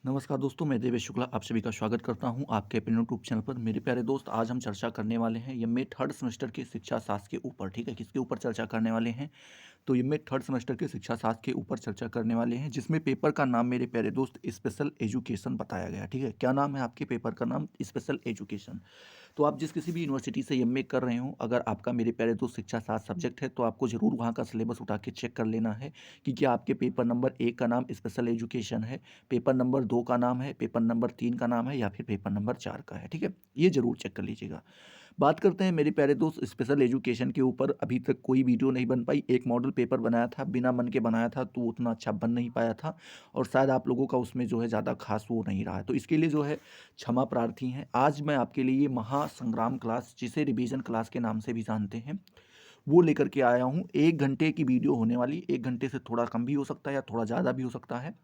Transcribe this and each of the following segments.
नमस्कार दोस्तों, मैं देवेश शुक्ला आप सभी का स्वागत करता हूं आपके अपने यूट्यूब चैनल पर। मेरे प्यारे दोस्त, आज हम चर्चा करने वाले हैं एमए थर्ड सेमेस्टर के शिक्षा शास्त्र के ऊपर। ठीक है, किसके ऊपर चर्चा करने वाले हैं? तो एमए थर्ड सेमेस्टर के शिक्षा शास्त्र के ऊपर चर्चा करने वाले हैं, जिसमें पेपर का नाम मेरे प्यारे दोस्त स्पेशल एजुकेशन बताया गया। ठीक है, क्या नाम है आपके पेपर का? नाम स्पेशल एजुकेशन। तो आप जिस किसी भी यूनिवर्सिटी से एमए कर रहे हो, अगर आपका मेरे प्यारे दोस्त शिक्षा शास्त्र सब्जेक्ट है, तो आपको ज़रूर वहाँ का सिलेबस उठा के चेक कर लेना है कि क्या आपके पेपर नंबर 1 का नाम स्पेशल एजुकेशन है, पेपर नंबर 2 का नाम है, पेपर नंबर 3 का नाम है, या फिर पेपर नंबर 4 का है। ठीक है, ये ज़रूर चेक कर लीजिएगा। बात करते हैं मेरे प्यारे दोस्त स्पेशल एजुकेशन के ऊपर। अभी तक कोई वीडियो नहीं बन पाई। एक मॉडल पेपर बनाया था, बिना मन के बनाया था, तो उतना अच्छा बन नहीं पाया था और शायद आप लोगों का उसमें जो है ज़्यादा खास वो नहीं रहा है, तो इसके लिए जो है क्षमा प्रार्थी हैं। आज मैं आपके लिए महासंग्राम क्लास, जिसे रिवीजन क्लास के नाम से भी जानते हैं, वो लेकर के आया हूँ। 1 घंटे की वीडियो होने वाली, 1 घंटे से थोड़ा कम भी हो सकता है या थोड़ा ज़्यादा भी हो सकता है,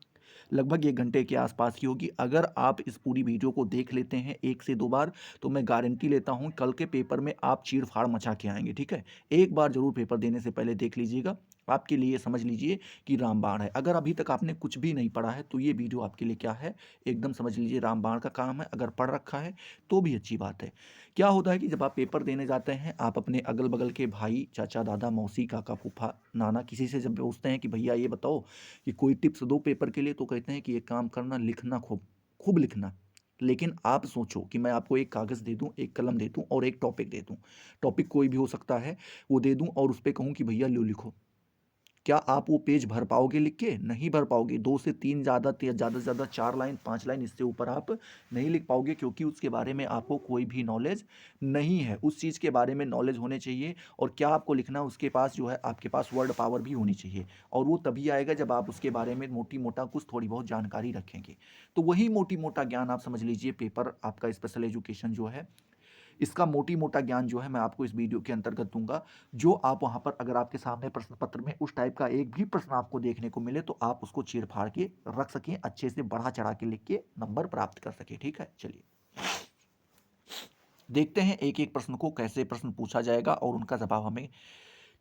लगभग 1 घंटे के आसपास की होगी। अगर आप इस पूरी वीडियो को देख लेते हैं 1 से 2 बार, तो मैं गारंटी लेता हूँ कल के पेपर में आप चीर-फाड़ मचा के आएँगे। ठीक है? एक बार ज़रूर पेपर देने से पहले देख लीजिएगा। आपके लिए समझ लीजिए कि रामबाण है। अगर अभी तक आपने कुछ भी नहीं पढ़ा है, तो ये वीडियो आपके लिए क्या है, एकदम समझ लीजिए रामबाण का काम है। अगर पढ़ रखा है, तो भी अच्छी बात है। क्या होता है कि जब आप पेपर देने जाते हैं, आप अपने अगल-बगल के भाई, चाचा, दादा, मौसी, काका, फूफा, नाना, किसी से जब पूछते हैं कि भैया ये बताओ कि कोई टिप्स दो पेपर के लिए, तो कहते हैं कि एक काम करना, लिखना खूब, खूब लिखना। लेकिन आप सोचो कि मैं आपको एक कागज़ दे दूँ, एक कलम दे दूँ और एक टॉपिक दे दूँ। टॉपिक कोई भी हो सकता है, वो दे दूँ और उस पे कहूँ कि भैया लो लिखो। क्या आप वो पेज भर पाओगे लिख के? नहीं भर पाओगे। 2 से 3, ज़्यादा से ज़्यादा 4 लाइन, 5 लाइन, इससे ऊपर आप नहीं लिख पाओगे, क्योंकि उसके बारे में आपको कोई भी नॉलेज नहीं है। उस चीज़ के बारे में नॉलेज होने चाहिए, और क्या आपको लिखना है उसके पास जो है, आपके पास वर्ड पावर भी होनी चाहिए, और वो तभी आएगा जब आप उसके बारे में मोटी-मोटा कुछ थोड़ी बहुत जानकारी रखेंगे। तो वही मोटी-मोटा ज्ञान आप समझ लीजिए, पेपर आपका स्पेशल एजुकेशन जो है, इसका मोटी-मोटा ज्ञान जो है मैं आपको इस वीडियो के अंतर्गत दूँगा, जो आप वहाँ पर, अगर आपके सामने प्रश्न पत्र में उस टाइप का एक भी प्रश्न आपको देखने को मिले, तो आप उसको चीर-फाड़ के रख सकें, अच्छे से बढ़ा-चढ़ा के लिख के नंबर प्राप्त कर सकें। ठीक है? चलिए, देखते हैं एक-एक प्रश्न को कैसे प्रश्न पूछा जाएगा और उनका जवाब हमें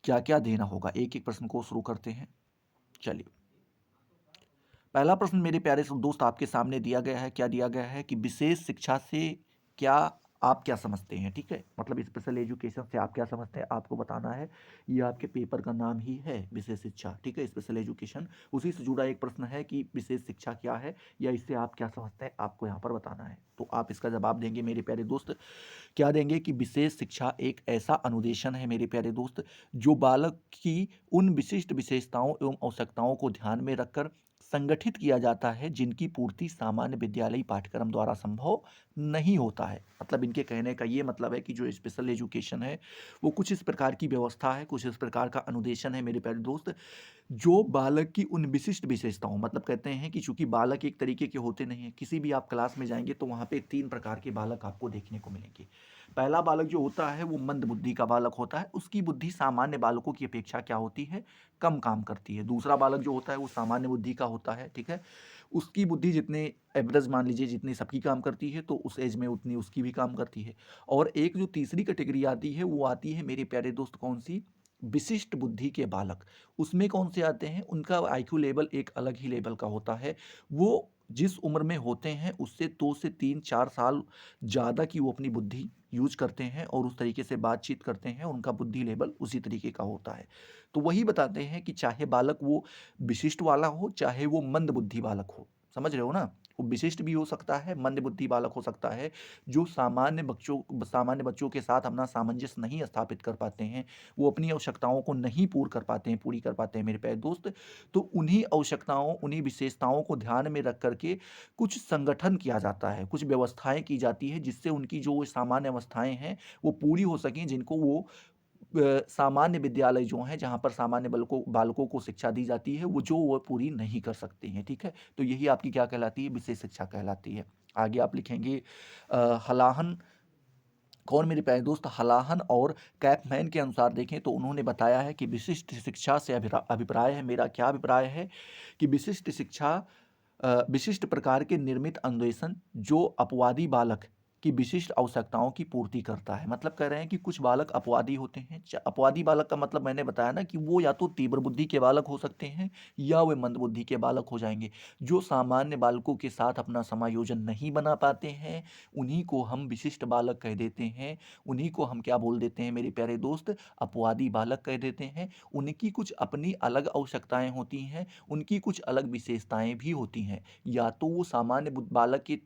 क्या-क्या देना होगा। एक-एक प्रश्न को शुरू करते हैं। चलिए, पहला प्रश्न मेरे प्यारे से दोस्त आपके सामने दिया गया है। क्या दिया गया है कि विशेष शिक्षा से क्या आप क्या समझते हैं? ठीक है, मतलब स्पेशल एजुकेशन से आप क्या समझते हैं, आपको बताना है। ये आपके पेपर का नाम ही है, विशेष शिक्षा। ठीक है, स्पेशल एजुकेशन, उसी से जुड़ा एक प्रश्न है कि विशेष शिक्षा क्या है, या इससे आप क्या समझते हैं, आपको यहाँ पर बताना है। तो आप इसका जवाब देंगे मेरे प्यारे दोस्त। क्या देंगे कि विशेष शिक्षा एक ऐसा अनुदेशन है मेरे प्यारे दोस्त, जो बालक की उन विशिष्ट विशेषताओं एवं आवश्यकताओं को ध्यान में रखकर संगठित किया जाता है, जिनकी पूर्ति सामान्य विद्यालयी पाठ्यक्रम द्वारा संभव नहीं होता है। मतलब इनके कहने का ये मतलब है कि जो स्पेशल एजुकेशन है, वो कुछ इस प्रकार की व्यवस्था है, कुछ इस प्रकार का अनुदेशन है मेरे प्यारे दोस्त, जो बालक की उन विशिष्ट विशेषताओं, मतलब कहते हैं कि चूंकि बालक एक तरीके के होते नहीं हैं, किसी भी आप क्लास में जाएंगे तो वहाँ पे 3 प्रकार के बालक आपको देखने को मिलेंगे। पहला बालक जो होता है, वो मंद बुद्धि का बालक होता है। उसकी बुद्धि सामान्य बालकों की अपेक्षा क्या होती है, कम काम करती है। दूसरा बालक जो होता है, वो सामान्य बुद्धि का होता है। ठीक है, उसकी बुद्धि जितने एवरेज मान लीजिए, जितनी सबकी काम करती है, तो उस एज में उतनी उसकी भी काम करती है। और एक जो तीसरी कैटेगरी आती है, वो आती है मेरे प्यारे दोस्त, कौन सी? विशिष्ट बुद्धि के बालक। उसमें कौन से आते हैं? उनका आईक्यू लेवल एक अलग ही लेवल का होता है। वो जिस उम्र में होते हैं, उससे 2 से 3-4 साल ज़्यादा की वो अपनी बुद्धि यूज करते हैं और उस तरीके से बातचीत करते हैं, उनका बुद्धि लेवल उसी तरीके का होता है। तो वही बताते हैं कि चाहे बालक वो विशिष्ट वाला हो, चाहे वो मंद बुद्धि बालक हो, समझ रहे हो ना? वो विशिष्ट भी हो सकता है, मंद बुद्धि बालक हो सकता है, जो सामान्य बच्चों के साथ अपना सामंजस्य नहीं स्थापित कर पाते हैं, वो अपनी आवश्यकताओं को नहीं पूरी कर पाते हैं मेरे प्यारे दोस्त। तो उन्हीं आवश्यकताओं, उन्हीं विशेषताओं को ध्यान में रख करके कुछ संगठन किया जाता है, कुछ व्यवस्थाएं की जाती है, जिससे उनकी जो सामान्य अवस्थाएं हैं, वो पूरी हो सकें, जिनको वो सामान्य विद्यालय जो हैं, जहाँ पर सामान्य बालकों बालकों को शिक्षा दी जाती है, वो पूरी नहीं कर सकते हैं। ठीक है, तो यही आपकी क्या कहलाती है, विशेष शिक्षा कहलाती है। आगे आप लिखेंगे हलाहन, कौन मेरे प्यारे दोस्त? हलाहन और कैपमैन के अनुसार देखें तो उन्होंने बताया है कि विशिष्ट शिक्षा से अभिप्राय है, मेरा क्या अभिप्राय है कि विशिष्ट शिक्षा विशिष्ट प्रकार के निर्मित अन्वेषण, जो अपवादी बालक की विशिष्ट आवश्यकताओं की पूर्ति करता है। मतलब कह रहे हैं कि कुछ बालक अपवादी होते हैं। अपवादी बालक का मतलब मैंने बताया ना कि वो या तो तीव्र बुद्धि के बालक हो सकते हैं या वे मंद बुद्धि के बालक हो जाएंगे। जो सामान्य बालकों के साथ अपना समायोजन नहीं बना पाते हैं, उन्हीं को हम विशिष्ट बालक कह देते हैं। उन्हीं को हम क्या बोल देते हैं मेरे प्यारे दोस्त, अपवादी बालक कह देते हैं। उनकी कुछ अपनी अलग आवश्यकताएं होती हैं, उनकी कुछ अलग विशेषताएं भी होती हैं। या तो वो सामान्य बालक की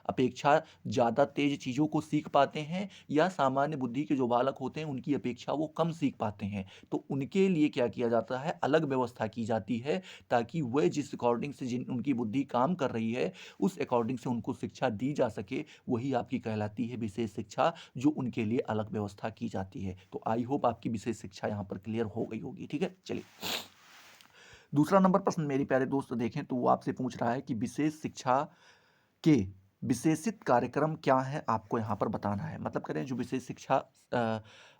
अपेक्षा ज़्यादा तेज चीज़ों को सीख पाते हैं, या सामान्य बुद्धि के जो बालक होते हैं उनकी अपेक्षा वो कम सीख पाते हैं। तो उनके लिए क्या किया जाता है, अलग व्यवस्था की जाती है, ताकि वह जिस अकॉर्डिंग से जिन उनकी बुद्धि काम कर रही है उस अकॉर्डिंग से उनको शिक्षा दी जा सके। वही आपकी कहलाती है विशेष शिक्षा, जो उनके लिए अलग व्यवस्था की जाती है। तो आई होप आपकी विशेष शिक्षा यहाँ पर क्लियर हो गई होगी। ठीक है, चलिए दूसरा नंबर प्रश्न मेरे प्यारे दोस्त देखें तो वो आपसे पूछ रहा है कि विशेष शिक्षा के विशेषित कार्यक्रम क्या है, आपको यहाँ पर बताना है। मतलब करें जो विशेष शिक्षा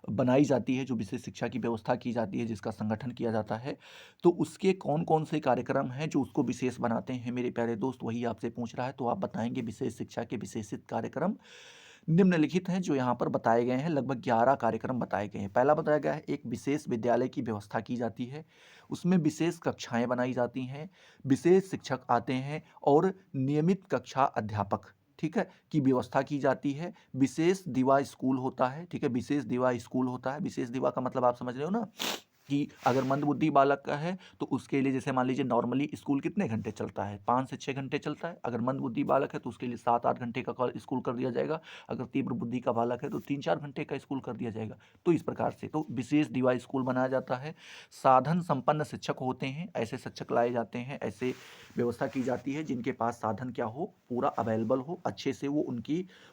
बनाई जाती है, जो विशेष शिक्षा की व्यवस्था की जाती है, जिसका संगठन किया जाता है, तो उसके कौन कौन से कार्यक्रम हैं जो उसको विशेष बनाते हैं मेरे प्यारे दोस्त, वही आपसे पूछ रहा है। तो आप बताएंगे विशेष शिक्षा के विशेषित कार्यक्रम निम्नलिखित हैं जो यहाँ पर बताए गए हैं। लगभग 11 कार्यक्रम बताए गए हैं। पहला बताया गया है एक विशेष विद्यालय की व्यवस्था की जाती है, उसमें विशेष कक्षाएं बनाई जाती हैं, विशेष शिक्षक आते हैं और नियमित कक्षा अध्यापक, ठीक है, की व्यवस्था की जाती है। विशेष दिवा स्कूल होता है, ठीक है, विशेष दिवा स्कूल होता है। विशेष दिवा का मतलब आप समझ रहे हो ना, कि अगर मंदबुद्धि बालक का है तो उसके लिए जैसे मान लीजिए नॉर्मली स्कूल कितने घंटे चलता है, 5 से 6 घंटे चलता है। अगर मंदबुद्धि बालक है तो उसके लिए 7-8 घंटे का स्कूल कर दिया जाएगा। अगर तीव्र बुद्धि का बालक है तो 3-4 घंटे का स्कूल कर दिया जाएगा। तो इस प्रकार से तो विशेष दिवा स्कूल बनाया जाता है। साधन संपन्न शिक्षक होते हैं, ऐसे शिक्षक लाए जाते हैं, ऐसे व्यवस्था की जाती है जिनके पास साधन क्या हो, पूरा अवेलेबल हो, अच्छे से वो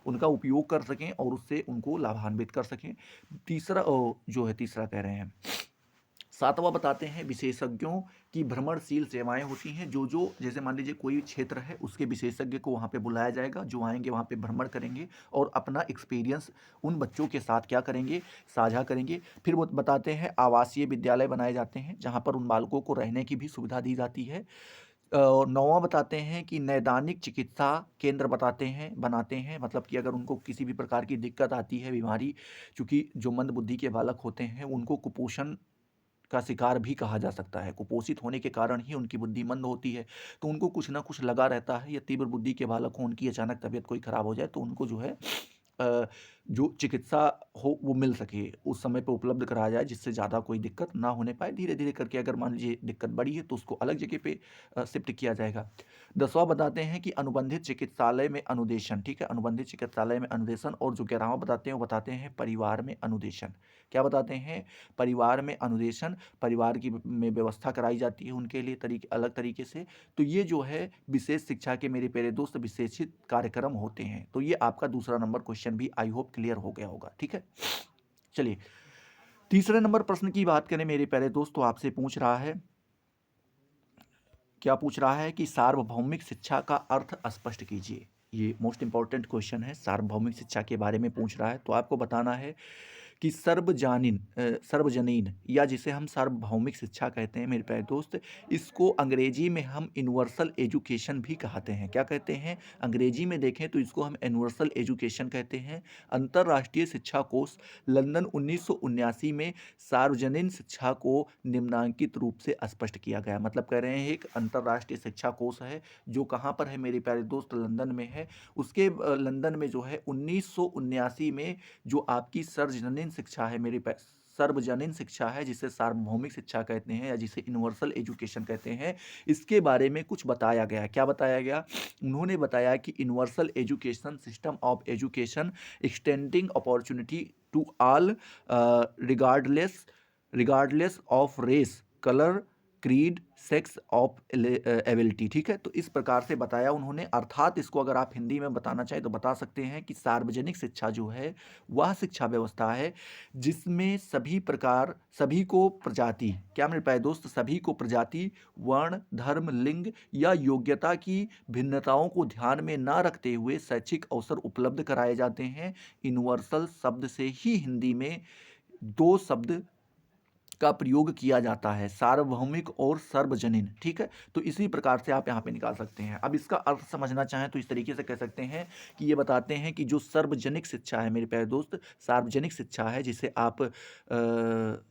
उनका उपयोग कर सकें और उससे उनको लाभान्वित कर सकें। तीसरा जो है, तीसरा कह रहे हैं, सातवां बताते हैं विशेषज्ञों की भ्रमणशील सेवाएं होती हैं। जो जैसे मान लीजिए कोई क्षेत्र है, उसके विशेषज्ञ को वहाँ पे बुलाया जाएगा, जो आएंगे वहाँ पे भ्रमण करेंगे और अपना एक्सपीरियंस उन बच्चों के साथ क्या करेंगे, साझा करेंगे। फिर वो बताते हैं आवासीय विद्यालय बनाए जाते हैं जहाँ पर उन बालकों को रहने की भी सुविधा दी जाती है। और नौवां बताते हैं कि नैदानिक चिकित्सा केंद्र बनाते हैं। मतलब कि अगर उनको किसी भी प्रकार की दिक्कत आती है, बीमारी, चूँकि जो मंद बुद्धि के बालक होते हैं उनको कुपोषण का शिकार भी कहा जा सकता है। कुपोषित होने के कारण ही उनकी बुद्धि मंद होती है, तो उनको कुछ ना कुछ लगा रहता है। या तीव्र बुद्धि के बालक हों, उनकी अचानक तबीयत कोई खराब हो जाए तो उनको जो है जो चिकित्सा हो वो मिल सके, उस समय पे उपलब्ध कराया जाए, जिससे ज़्यादा कोई दिक्कत ना होने पाए। धीरे-धीरे करके अगर मान लीजिए दिक्कत बढ़ी है तो उसको अलग जगह पे शिफ्ट किया जाएगा। 10वां बताते हैं कि अनुबंधित चिकित्सालय में अनुदेशन, ठीक है? अनुबंधित चिकित्सालय में अनुदेशन। और जो 11वां बताते हैं वो बताते हैं परिवार में अनुदेशन। क्या बताते हैं? परिवार में अनुदेशन, परिवार की में व्यवस्था कराई जाती है उनके लिए अलग तरीके से। तो ये जो है विशेष शिक्षा के मेरे प्यारे दोस्त विशेषित कार्यक्रम होते हैं। तो ये आपका दूसरा नंबर क्वेश्चन भी आई होप क्लियर हो गया होगा। ठीक है, चलिए तीसरे नंबर प्रश्न की बात करें मेरे प्यारे दोस्त, तो आपसे पूछ रहा है, क्या पूछ रहा है कि सार्वभौमिक शिक्षा का अर्थ स्पष्ट कीजिए। ये मोस्ट इंपॉर्टेंट क्वेश्चन है, सार्वभौमिक शिक्षा के बारे में पूछ रहा है। तो आपको बताना है कि सर्वजनीन या जिसे हम सार्वभौमिक शिक्षा कहते हैं मेरे प्यारे दोस्त, इसको अंग्रेजी में हम यूनिवर्सल एजुकेशन भी कहते हैं। क्या कहते हैं? अंग्रेजी में देखें तो इसको हम यूनिवर्सल एजुकेशन कहते हैं। अंतर्राष्ट्रीय शिक्षा कोष लंदन 1979 में सार्वजनीन शिक्षा को निम्नांकित रूप से स्पष्ट किया गया। मतलब कह रहे हैं एक अंतर्राष्ट्रीय शिक्षा कोष है जो कहाँ पर है मेरे प्यारे दोस्त, लंदन में है। उसके लंदन में जो है 1979 में जो आपकी सर्वजनीन शिक्षा है, जिसे सार्वभौमिक शिक्षा कहते हैं या जिसे यूनिवर्सल एजुकेशन कहते हैं, इसके बारे में कुछ बताया गया। क्या बताया गया? उन्होंने बताया कि universal education system of education extending opportunity to all regardless of race, colour, creed, sex of ability. ठीक है, तो इस प्रकार से बताया उन्होंने। अर्थात इसको अगर आप हिंदी में बताना चाहें तो बता सकते हैं कि सार्वजनिक शिक्षा जो है वह शिक्षा व्यवस्था है जिसमें सभी को प्रजाति, क्या मेरे प्यारे दोस्त, सभी को प्रजाति, वर्ण, धर्म, लिंग या योग्यता की भिन्नताओं को ध्यान में ना रखते हुए शैक्षिक अवसर उपलब्ध कराए जाते हैं। यूनिवर्सल शब्द से ही हिंदी में दो शब्द का प्रयोग किया जाता है, सार्वभौमिक और सर्वजनीन। ठीक है, तो इसी प्रकार से आप यहाँ पे निकाल सकते हैं। अब इसका अर्थ समझना चाहें तो इस तरीके से कह सकते हैं कि ये बताते हैं कि जो सार्वजनिक शिक्षा है मेरे प्यारे दोस्त, सार्वजनिक शिक्षा है जिसे आप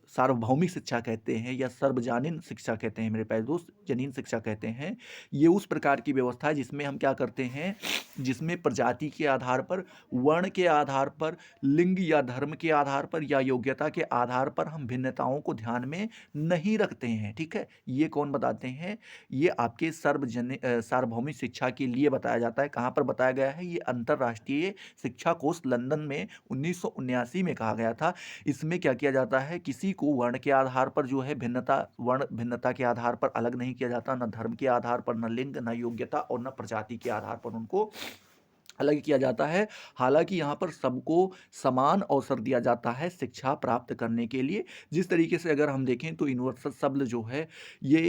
सार्वभौमिक शिक्षा कहते हैं या सर्वजनीन शिक्षा कहते हैं मेरे प्यारे दोस्त, जनीन शिक्षा कहते हैं। ये उस प्रकार की व्यवस्था है जिसमें हम क्या करते हैं, जिसमें प्रजाति के आधार पर, वर्ण के आधार पर, लिंग या धर्म के आधार पर या योग्यता के आधार पर हम भिन्नताओं को ध्यान में नहीं रखते हैं। ठीक है, ये कौन बताते हैं, ये आपके सार्वभौमिक शिक्षा के लिए बताया जाता है। कहाँ पर बताया गया है, ये अंतर्राष्ट्रीय शिक्षा कोष लंदन में 1979 में कहा गया था। इसमें क्या किया जाता है, किसी को वर्ण के आधार पर जो है भिन्नता, वर्ण भिन्नता के आधार पर अलग नहीं किया जाता, न धर्म के आधार पर, न लिंग, न योग्यता और न प्रजाति के आधार पर उनको अलग किया जाता है। हालांकि यहाँ पर सबको समान अवसर दिया जाता है शिक्षा प्राप्त करने के लिए। जिस तरीके से अगर हम देखें तो यूनिवर्सल शब्द जो है ये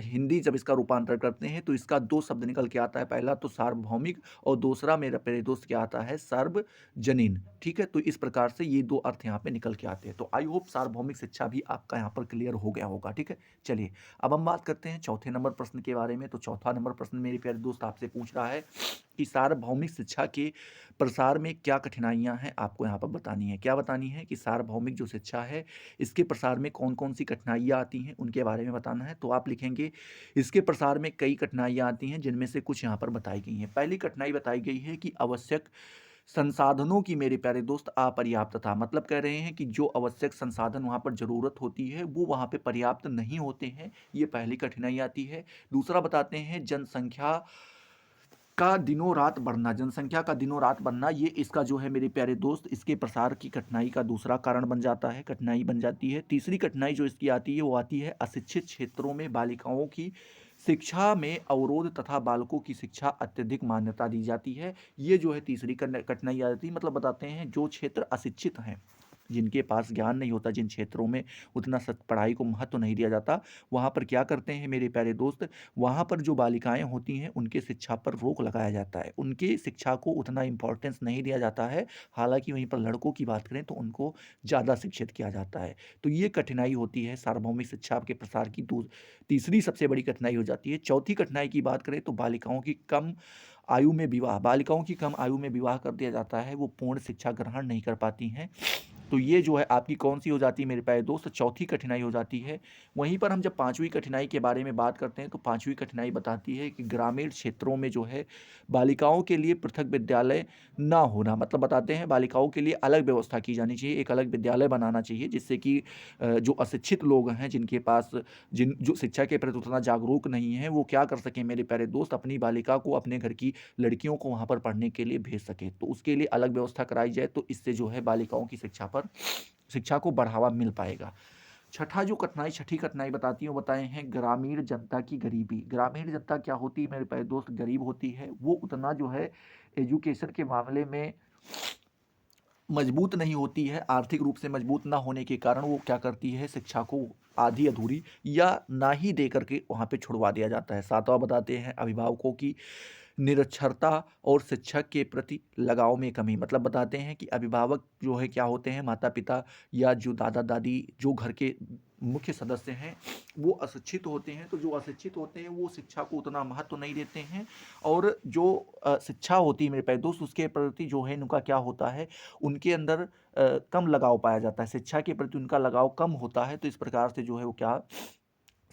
हिंदी जब इसका रूपांतर करते हैं तो इसका दो शब्द निकल के आता है, पहला तो सार्वभौमिक और दूसरा मेरा प्यारे दोस्त क्या आता है, सार्वजनीन। ठीक है, तो इस प्रकार से ये दो अर्थ यहाँ पे निकल के आते हैं। तो आई होप सार्वभौमिक शिक्षा भी आपका यहाँ पर क्लियर हो गया होगा। ठीक है, चलिए अब हम बात करते हैं चौथे नंबर प्रश्न के बारे में। तो चौथा नंबर प्रश्न मेरे प्यारे दोस्त आपसे पूछ रहा है कि सार्वभौमिक शिक्षा के प्रसार में क्या कठिनाइयां हैं, आपको यहाँ पर बतानी है। क्या बतानी है कि सार्वभौमिक जो शिक्षा है इसके प्रसार में कौन कौन सी कठिनाइयाँ आती हैं उनके बारे में बताना है। तो आप लिखेंगे इसके प्रसार में कई कठिनाइयाँ आती हैं जिनमें से कुछ यहाँ पर बताई गई हैं। पहली कठिनाई बताई गई है कि आवश्यक संसाधनों की मेरे प्यारे दोस्त अपर्याप्तता, मतलब कह रहे हैं कि जो आवश्यक संसाधन वहाँ पर ज़रूरत होती है वो वहाँ पे पर्याप्त नहीं होते हैं, ये पहली कठिनाई आती है। दूसरा बताते हैं जनसंख्या का दिनों रात बढ़ना, जनसंख्या का दिनों रात बढ़ना, ये इसका जो है मेरे प्यारे दोस्त इसके प्रसार की कठिनाई का दूसरा कारण बन जाता है, कठिनाई बन जाती है। तीसरी कठिनाई जो इसकी आती है वो आती है अशिक्षित क्षेत्रों में बालिकाओं की शिक्षा में अवरोध तथा बालकों की शिक्षा अत्यधिक मान्यता दी जाती है। ये जो है तीसरी कठिनाई आ जाती है। मतलब बताते हैं जो क्षेत्र अशिक्षित हैं, जिनके पास ज्ञान नहीं होता, जिन क्षेत्रों में उतना पढ़ाई को महत्व नहीं दिया जाता, वहाँ पर क्या करते हैं मेरे प्यारे दोस्त, वहाँ पर जो बालिकाएं होती हैं उनके शिक्षा पर रोक लगाया जाता है, उनकी शिक्षा को उतना इम्पोर्टेंस नहीं दिया जाता है। हालांकि वहीं पर लड़कों की बात करें तो उनको ज़्यादा शिक्षित किया जाता है। तो ये कठिनाई होती है सार्वभौमिक शिक्षा के प्रसार की तीसरी सबसे बड़ी कठिनाई हो जाती है। चौथी कठिनाई की बात करें तो बालिकाओं की कम आयु में विवाह, बालिकाओं की कम आयु में विवाह कर दिया जाता है, वो पूर्ण शिक्षा ग्रहण नहीं कर पाती हैं। तो ये जो है आपकी कौन सी हो जाती है मेरे प्यारे दोस्त, चौथी कठिनाई हो जाती है। वहीं पर हम जब पांचवी कठिनाई के बारे में बात करते हैं तो पांचवी कठिनाई बताती है कि ग्रामीण क्षेत्रों में जो है बालिकाओं के लिए पृथक विद्यालय ना होना, मतलब बताते हैं बालिकाओं के लिए अलग व्यवस्था की जानी चाहिए, एक अलग विद्यालय बनाना चाहिए जिससे कि जो अशिक्षित लोग हैं, जिनके पास जिन जो शिक्षा के प्रति उतना जागरूक नहीं है, वो क्या कर सकें मेरे प्यारे दोस्त, अपनी बालिका को, अपने घर की लड़कियों को वहाँ पर पढ़ने के लिए भेज सके। तो उसके लिए अलग व्यवस्था कराई जाए तो इससे जो है बालिकाओं की शिक्षा को बढ़ावा मिल पाएगा। छठी कठिनाई बताती है वो बताए हैं ग्रामीण जनता की गरीबी। ग्रामीण जनता क्या होती है मेरे प्यारे दोस्त, गरीब होती है, वो उतना जो है एजुकेशन के मामले में मजबूत नहीं होती है, आर्थिक रूप से मजबूत ना होने के कारण वो क्या करती है, शिक्षा को आधी अधूरी या ना ही दे करके वहाँ पे छुड़वा दिया जाता है। सातवां बताते हैं अभिभावकों की निरक्षरता और शिक्षक के प्रति लगाव में कमी, मतलब बताते हैं कि अभिभावक जो है क्या होते हैं, माता पिता या जो दादा दादी जो घर के मुख्य सदस्य हैं वो अशिक्षित होते हैं। तो जो अशिक्षित होते हैं वो शिक्षा को उतना महत्व नहीं देते हैं, और जो शिक्षा होती है मेरे प्यारे दोस्त उसके प्रति जो है इनका क्या होता है, उनके अंदर कम लगाव पाया जाता है, शिक्षा के प्रति उनका लगाव कम होता है। तो इस प्रकार से जो है वो क्या,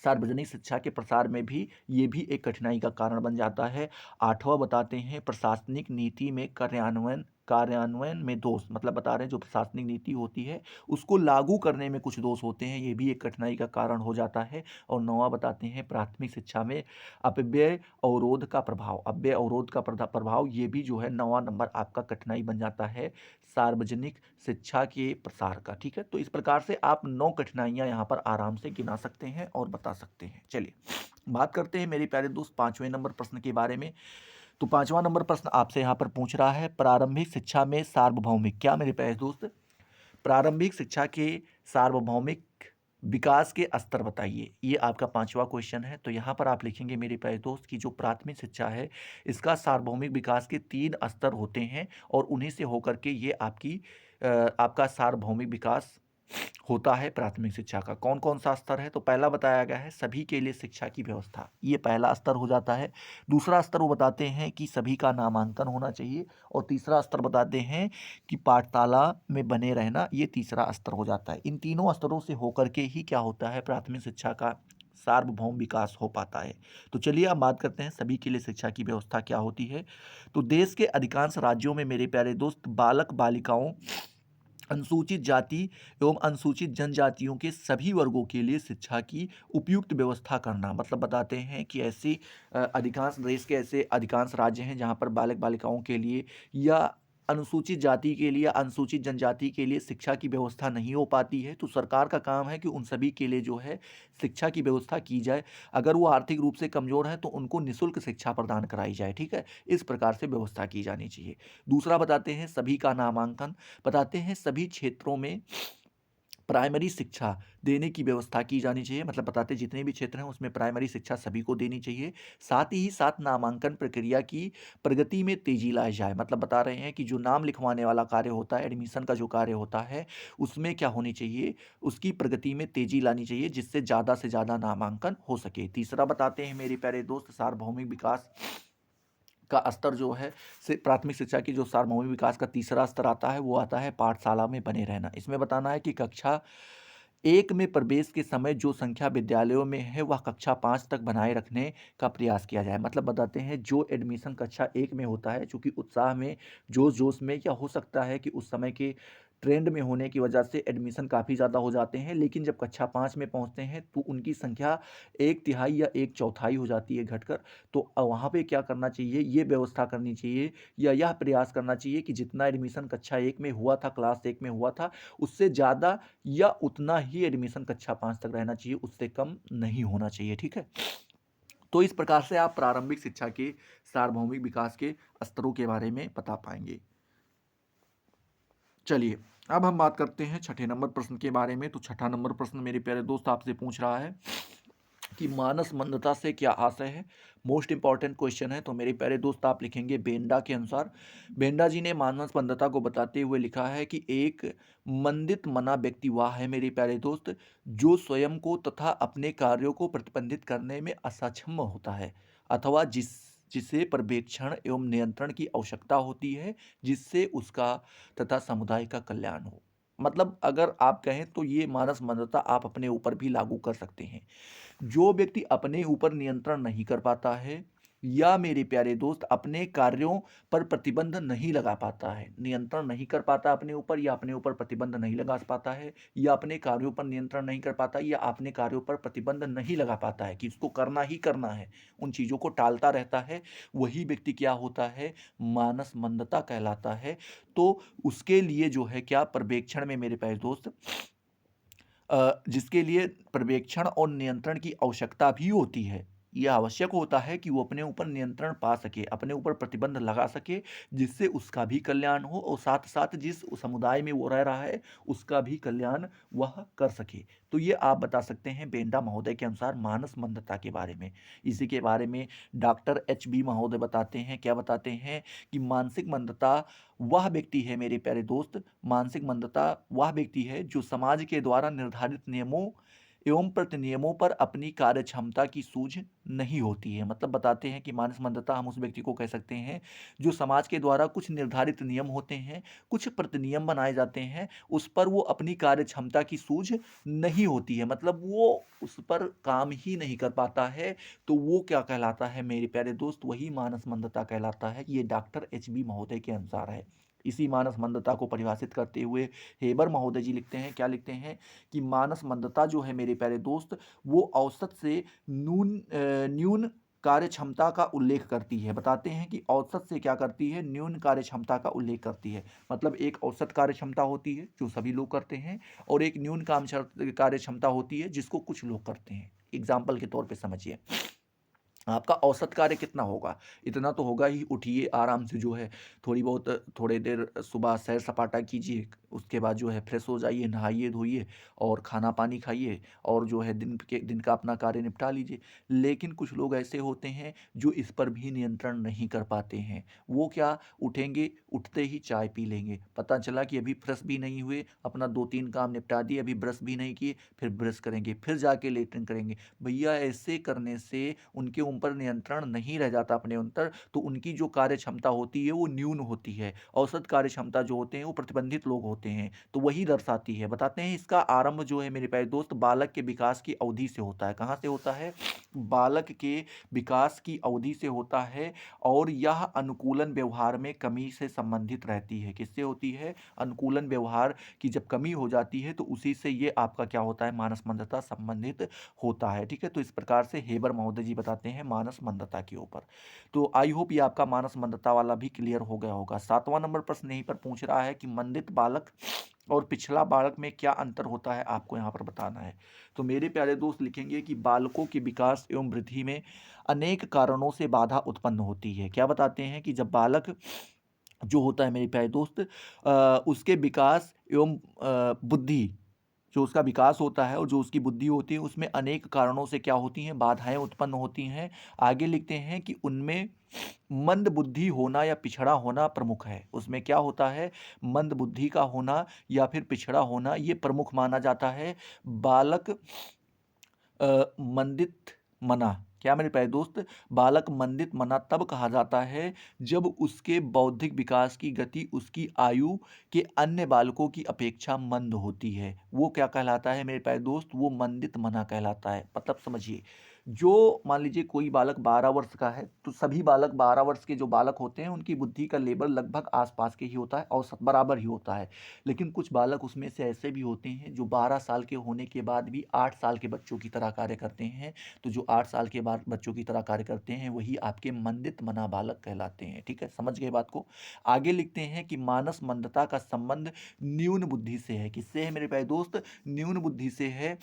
सार्वजनिक शिक्षा के प्रसार में भी ये भी एक कठिनाई का कारण बन जाता है। आठवां बताते हैं प्रशासनिक नीति में कार्यान्वयन में दोष, मतलब बता रहे हैं जो प्रशासनिक नीति होती है उसको लागू करने में कुछ दोष होते हैं, ये भी एक कठिनाई का कारण हो जाता है। और नौवां बताते हैं प्राथमिक शिक्षा में अपव्यय अवरोध का प्रभाव, अपव्यय अवरोध का प्रभाव, ये भी जो है नौवां नंबर आपका कठिनाई बन जाता है सार्वजनिक शिक्षा के प्रसार का। ठीक है, तो इस प्रकार से आप 9 कठिनाइयां यहाँ पर आराम से गिना सकते हैं और बता सकते हैं। चलिए बात करते हैं मेरे प्यारे दोस्त पांचवें नंबर प्रश्न के बारे में। तो पांचवा नंबर प्रश्न आपसे यहाँ पर पूछ रहा है प्रारंभिक शिक्षा में सार्वभौमिक, क्या मेरे प्यारे दोस्त, प्रारंभिक शिक्षा के सार्वभौमिक विकास के स्तर बताइए, ये आपका पांचवा क्वेश्चन है। तो यहाँ पर आप लिखेंगे मेरे प्यारे दोस्त की जो प्राथमिक शिक्षा है इसका सार्वभौमिक विकास के 3 स्तर होते हैं और उन्हीं से होकर के ये आपका सार्वभौमिक विकास होता है प्राथमिक शिक्षा का। कौन कौन सा स्तर है? तो पहला बताया गया है सभी के लिए शिक्षा की व्यवस्था, ये पहला स्तर हो जाता है। दूसरा स्तर वो बताते हैं कि सभी का नामांकन होना चाहिए, और तीसरा स्तर बताते हैं कि पाठशाला में बने रहना, ये तीसरा स्तर हो जाता है। इन तीनों स्तरों से होकर के ही क्या होता है, प्राथमिक शिक्षा का सार्वभौम विकास हो पाता है। तो चलिए अब बात करते हैं सभी के लिए शिक्षा की व्यवस्था क्या होती है। तो देश के अधिकांश राज्यों में मेरे प्यारे दोस्त बालक बालिकाओं, अनुसूचित जाति एवं अनुसूचित जनजातियों के सभी वर्गों के लिए शिक्षा की उपयुक्त व्यवस्था करना, मतलब बताते हैं कि ऐसी अधिकांश देश के ऐसे अधिकांश राज्य हैं जहाँ पर बालक बालिकाओं के लिए या अनुसूचित जाति के लिए, अनुसूचित जनजाति के लिए शिक्षा की व्यवस्था नहीं हो पाती है। तो सरकार का काम है कि उन सभी के लिए जो है शिक्षा की व्यवस्था की जाए। अगर वो आर्थिक रूप से कमज़ोर हैं तो उनको निःशुल्क शिक्षा प्रदान कराई जाए, ठीक है। इस प्रकार से व्यवस्था की जानी चाहिए। दूसरा बताते हैं सभी का नामांकन, बताते हैं सभी क्षेत्रों में प्राइमरी शिक्षा देने की व्यवस्था की जानी चाहिए, मतलब बताते हैं जितने भी क्षेत्र हैं उसमें प्राइमरी शिक्षा सभी को देनी चाहिए। साथ ही साथ नामांकन प्रक्रिया की प्रगति में तेजी लाई जाए, मतलब बता रहे हैं कि जो नाम लिखवाने वाला कार्य होता है, एडमिशन का जो कार्य होता है, उसमें क्या होनी चाहिए, उसकी प्रगति में तेजी लानी चाहिए जिससे ज़्यादा से ज़्यादा नामांकन हो सके। तीसरा बताते हैं मेरे प्यारे दोस्त सार्वभौमिक विकास का स्तर जो है प्राथमिक शिक्षा की जो सार्वभौमिक विकास का तीसरा स्तर आता है वो आता है पाठशाला में बने रहना। इसमें बताना है कि कक्षा 1 में प्रवेश के समय जो संख्या विद्यालयों में है वह कक्षा 5 तक बनाए रखने का प्रयास किया जाए। मतलब बताते हैं जो एडमिशन कक्षा 1 में होता है, चूँकि उत्साह में, जोश-जोश में, या हो सकता है कि उस समय के ट्रेंड में होने की वजह से एडमिशन काफ़ी ज़्यादा हो जाते हैं, लेकिन जब कक्षा 5 में पहुँचते हैं तो उनकी संख्या 1/3 या 1/4 हो जाती है घटकर। तो वहाँ पे क्या करना चाहिए, ये व्यवस्था करनी चाहिए या यह प्रयास करना चाहिए कि जितना एडमिशन कक्षा 1 में हुआ था, क्लास 1 में हुआ था, उससे ज़्यादा या उतना ही एडमिशन कक्षा 5 तक रहना चाहिए, उससे कम नहीं होना चाहिए, ठीक है। तो इस प्रकार से आप प्रारंभिक शिक्षा के सार्वभौमिक विकास के स्तरों के बारे में बता पाएंगे। चलिए अब हम बात करते हैं छठे नंबर प्रश्न के बारे में। तो छठा नंबर प्रश्न मेरे प्यारे दोस्त आपसे पूछ रहा है कि मानस मंदता से क्या आशय है। मोस्ट इंपॉर्टेंट क्वेश्चन है। तो मेरे प्यारे दोस्त आप लिखेंगे बेंडा के अनुसार। बेंडा जी ने मानस मंदता को बताते हुए लिखा है कि एक मंदित मना व्यक्ति वह है मेरे प्यारे दोस्त जो स्वयं को तथा अपने कार्यों को प्रतिबंधित करने में असक्षम होता है, अथवा जिसे पर्यवेक्षण एवं नियंत्रण की आवश्यकता होती है जिससे उसका तथा समुदाय का कल्याण हो। मतलब अगर आप कहें तो ये मानस मंदता आप अपने ऊपर भी लागू कर सकते हैं। जो व्यक्ति अपने ऊपर नियंत्रण नहीं कर पाता है या मेरे प्यारे दोस्त अपने कार्यों पर प्रतिबंध नहीं लगा पाता है, नियंत्रण नहीं कर पाता अपने ऊपर, या अपने ऊपर प्रतिबंध नहीं लगा पाता है, या अपने कार्यों पर नियंत्रण नहीं कर पाता, या अपने कार्यों पर प्रतिबंध नहीं लगा पाता है कि इसको करना ही करना है, उन चीज़ों को टालता रहता है, वही व्यक्ति क्या होता है, मानस मंदता कहलाता है। तो उसके लिए जो है क्या पर्यवेक्षण में मेरे प्यारे दोस्त जिसके लिए पर्यवेक्षण और नियंत्रण की आवश्यकता भी होती है। ये आवश्यक होता है कि वो अपने ऊपर नियंत्रण पा सके, अपने ऊपर प्रतिबंध लगा सके, जिससे उसका भी कल्याण हो और साथ-साथ जिस समुदाय में वो रह रहा है, उसका भी कल्याण वह कर सके। तो ये आप बता सकते हैं बेंडा महोदय के अनुसार मानस मंदता के बारे में। इसी के बारे में डॉक्टर एच.बी. महोदय बताते हैं, क्या बताते हैं कि मानसिक मंदता वह व्यक्ति है मेरे प्यारे दोस्त, मानसिक मंदता वह व्यक्ति है जो समाज के द्वारा निर्धारित नियमों एवं प्रतिनियमों पर अपनी कार्य क्षमता की सूझ नहीं होती है। मतलब बताते हैं कि मानस मंदता हम उस व्यक्ति को कह सकते हैं जो समाज के द्वारा कुछ निर्धारित नियम होते हैं, कुछ प्रतिनियम बनाए जाते हैं, उस पर वो अपनी कार्य क्षमता की सूझ नहीं होती है, मतलब वो उस पर काम ही नहीं कर पाता है। तो वो क्या कहलाता है मेरे प्यारे दोस्त, वही मानस मंदता कहलाता है। ये डॉक्टर एच.बी. महोदय के अनुसार है। इसी मानस मंदता को परिभाषित करते हुए हेबर महोदय जी लिखते हैं, क्या लिखते हैं कि मानस मंदता जो है मेरे प्यारे दोस्त वो औसत से न्यून कार्य क्षमता का उल्लेख करती है। बताते हैं कि औसत से क्या करती है, न्यून कार्य क्षमता का उल्लेख करती है। मतलब एक औसत कार्य क्षमता होती है जो सभी लोग करते हैं, और एक न्यून कार्य क्षमता होती है जिसको कुछ लोग करते हैं। एग्जाम्पल के तौर पे समझिए, आपका औसत कार्य कितना होगा? इतना तो होगा ही, उठिए आराम से जो है थोड़ी बहुत थोड़ी देर सुबह सैर-सपाटा कीजिए, उसके बाद जो है फ्रेश हो जाइए, नहाइए-धोइए और खाना-पानी खाइए और जो है दिन का अपना कार्य निपटा लीजिए। लेकिन कुछ लोग ऐसे होते हैं जो इस पर भी नियंत्रण नहीं कर पाते हैं। वो क्या, उठेंगे, उठते ही चाय पी लेंगे। पता चला कि अभी फ्रेश भी नहीं हुए, अपना 2-3 काम निपटा दिए, अभी ब्रश भी नहीं किए, फिर ब्रश करेंगे, फिर जाके लेट्रिन करेंगे। भैया ऐसे करने से उनके ऊपर नियंत्रण नहीं रह जाता अपने अंतर, तो उनकी जो कार्य क्षमता होती है वो न्यून होती है। औसत कार्य क्षमता जो होते हैं वो प्रतिबंधित लोग होते हैं, तो वही दर्शाती है। बताते हैं इसका आरंभ जो है मेरे प्यारे दोस्त बालक के विकास की अवधि से होता है। कहाँ से होता है? बालक के विकास की अवधि से होता है और यह अनुकूलन व्यवहार में कमी से संबंधित रहती है। किससे होती है? अनुकूलन व्यवहार की जब कमी हो जाती है तो उसी से ये आपका क्या होता है, मानस मंदता संबंधित होता है। ठीक है, तो इस प्रकार से हेबर महोदय जी बताते हैं मानस मंदता के ऊपर। तो आई होप ये आपका मानस मंदता वाला भी क्लियर हो गया होगा। 7वां नंबर प्रश्न यहीं पर पूछ रहा है कि मंदित बालक और पिछला बालक में क्या अंतर होता है, आपको यहाँ पर बताना है। तो मेरे प्यारे दोस्त लिखेंगे कि बालकों के विकास एवं वृद्धि में अनेक कारणों से बाधा उत्पन्न होती है। क्या बताते हैं कि जब बालक जो होता है मेरे प्यारे दोस्त उसके विकास एवं बुद्धि, जो उसका विकास होता है और जो उसकी बुद्धि होती है उसमें अनेक कारणों से क्या होती हैं, बाधाएं उत्पन्न होती हैं। आगे लिखते हैं कि उनमें मंद बुद्धि होना या पिछड़ा होना प्रमुख है। उसमें क्या होता है, मंद बुद्धि का होना या फिर पिछड़ा होना ये प्रमुख माना जाता है। बालक मंदित मना, क्या मेरे प्यारे दोस्त, बालक मंदित मना तब कहा जाता है जब उसके बौद्धिक विकास की गति उसकी आयु के अन्य बालकों की अपेक्षा मंद होती है। वो क्या कहलाता है मेरे प्यारे दोस्त? वो मंदित मना कहलाता है। मतलब समझिए, जो मान लीजिए कोई बालक 12 वर्ष का है तो सभी बालक 12 वर्ष के जो बालक होते हैं उनकी बुद्धि का लेवल लगभग आसपास के ही होता है, औसत बराबर ही होता है। लेकिन कुछ बालक उसमें से ऐसे भी होते हैं जो 12 साल के होने के बाद भी 8 साल के बच्चों की तरह कार्य करते हैं। तो जो 8 साल के बाद बच्चों की तरह कार्य करते हैं वही आपके मंदित मना बालक कहलाते हैं। ठीक है, समझ गए बात को? आगे लिखते हैं कि मानस मंदता का संबंध न्यून बुद्धि से है। किससे है मेरे प्यारे दोस्त? न्यून बुद्धि से है।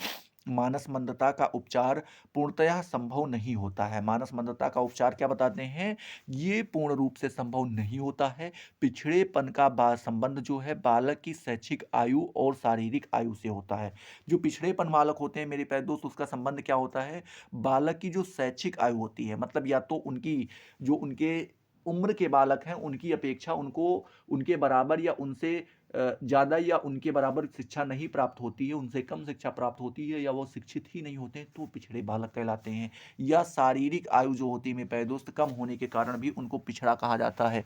मानस मंदता का उपचार पूर्णतः संभव नहीं होता है। मानस मंदता का उपचार क्या बताते हैं? ये पूर्ण रूप से संभव नहीं होता है। पिछड़ेपन का संबंध जो है बालक की शैक्षिक आयु और शारीरिक आयु से होता है। जो पिछड़ेपन बालक होते हैं मेरे प्यारे दोस्त उसका संबंध क्या होता है? बालक की जो शैक्षिक आयु होती है, मतलब या तो उनकी जो उनके उम्र के बालक हैं उनकी अपेक्षा उनको उनके बराबर या उनसे ज़्यादा या उनके बराबर शिक्षा नहीं प्राप्त होती है, उनसे कम शिक्षा प्राप्त होती है या वो शिक्षित ही नहीं होते हैं, तो पिछड़े बालक कहलाते हैं। या शारीरिक आयु जो होती है मेरे प्यारे दोस्त कम होने के कारण भी उनको पिछड़ा कहा जाता है।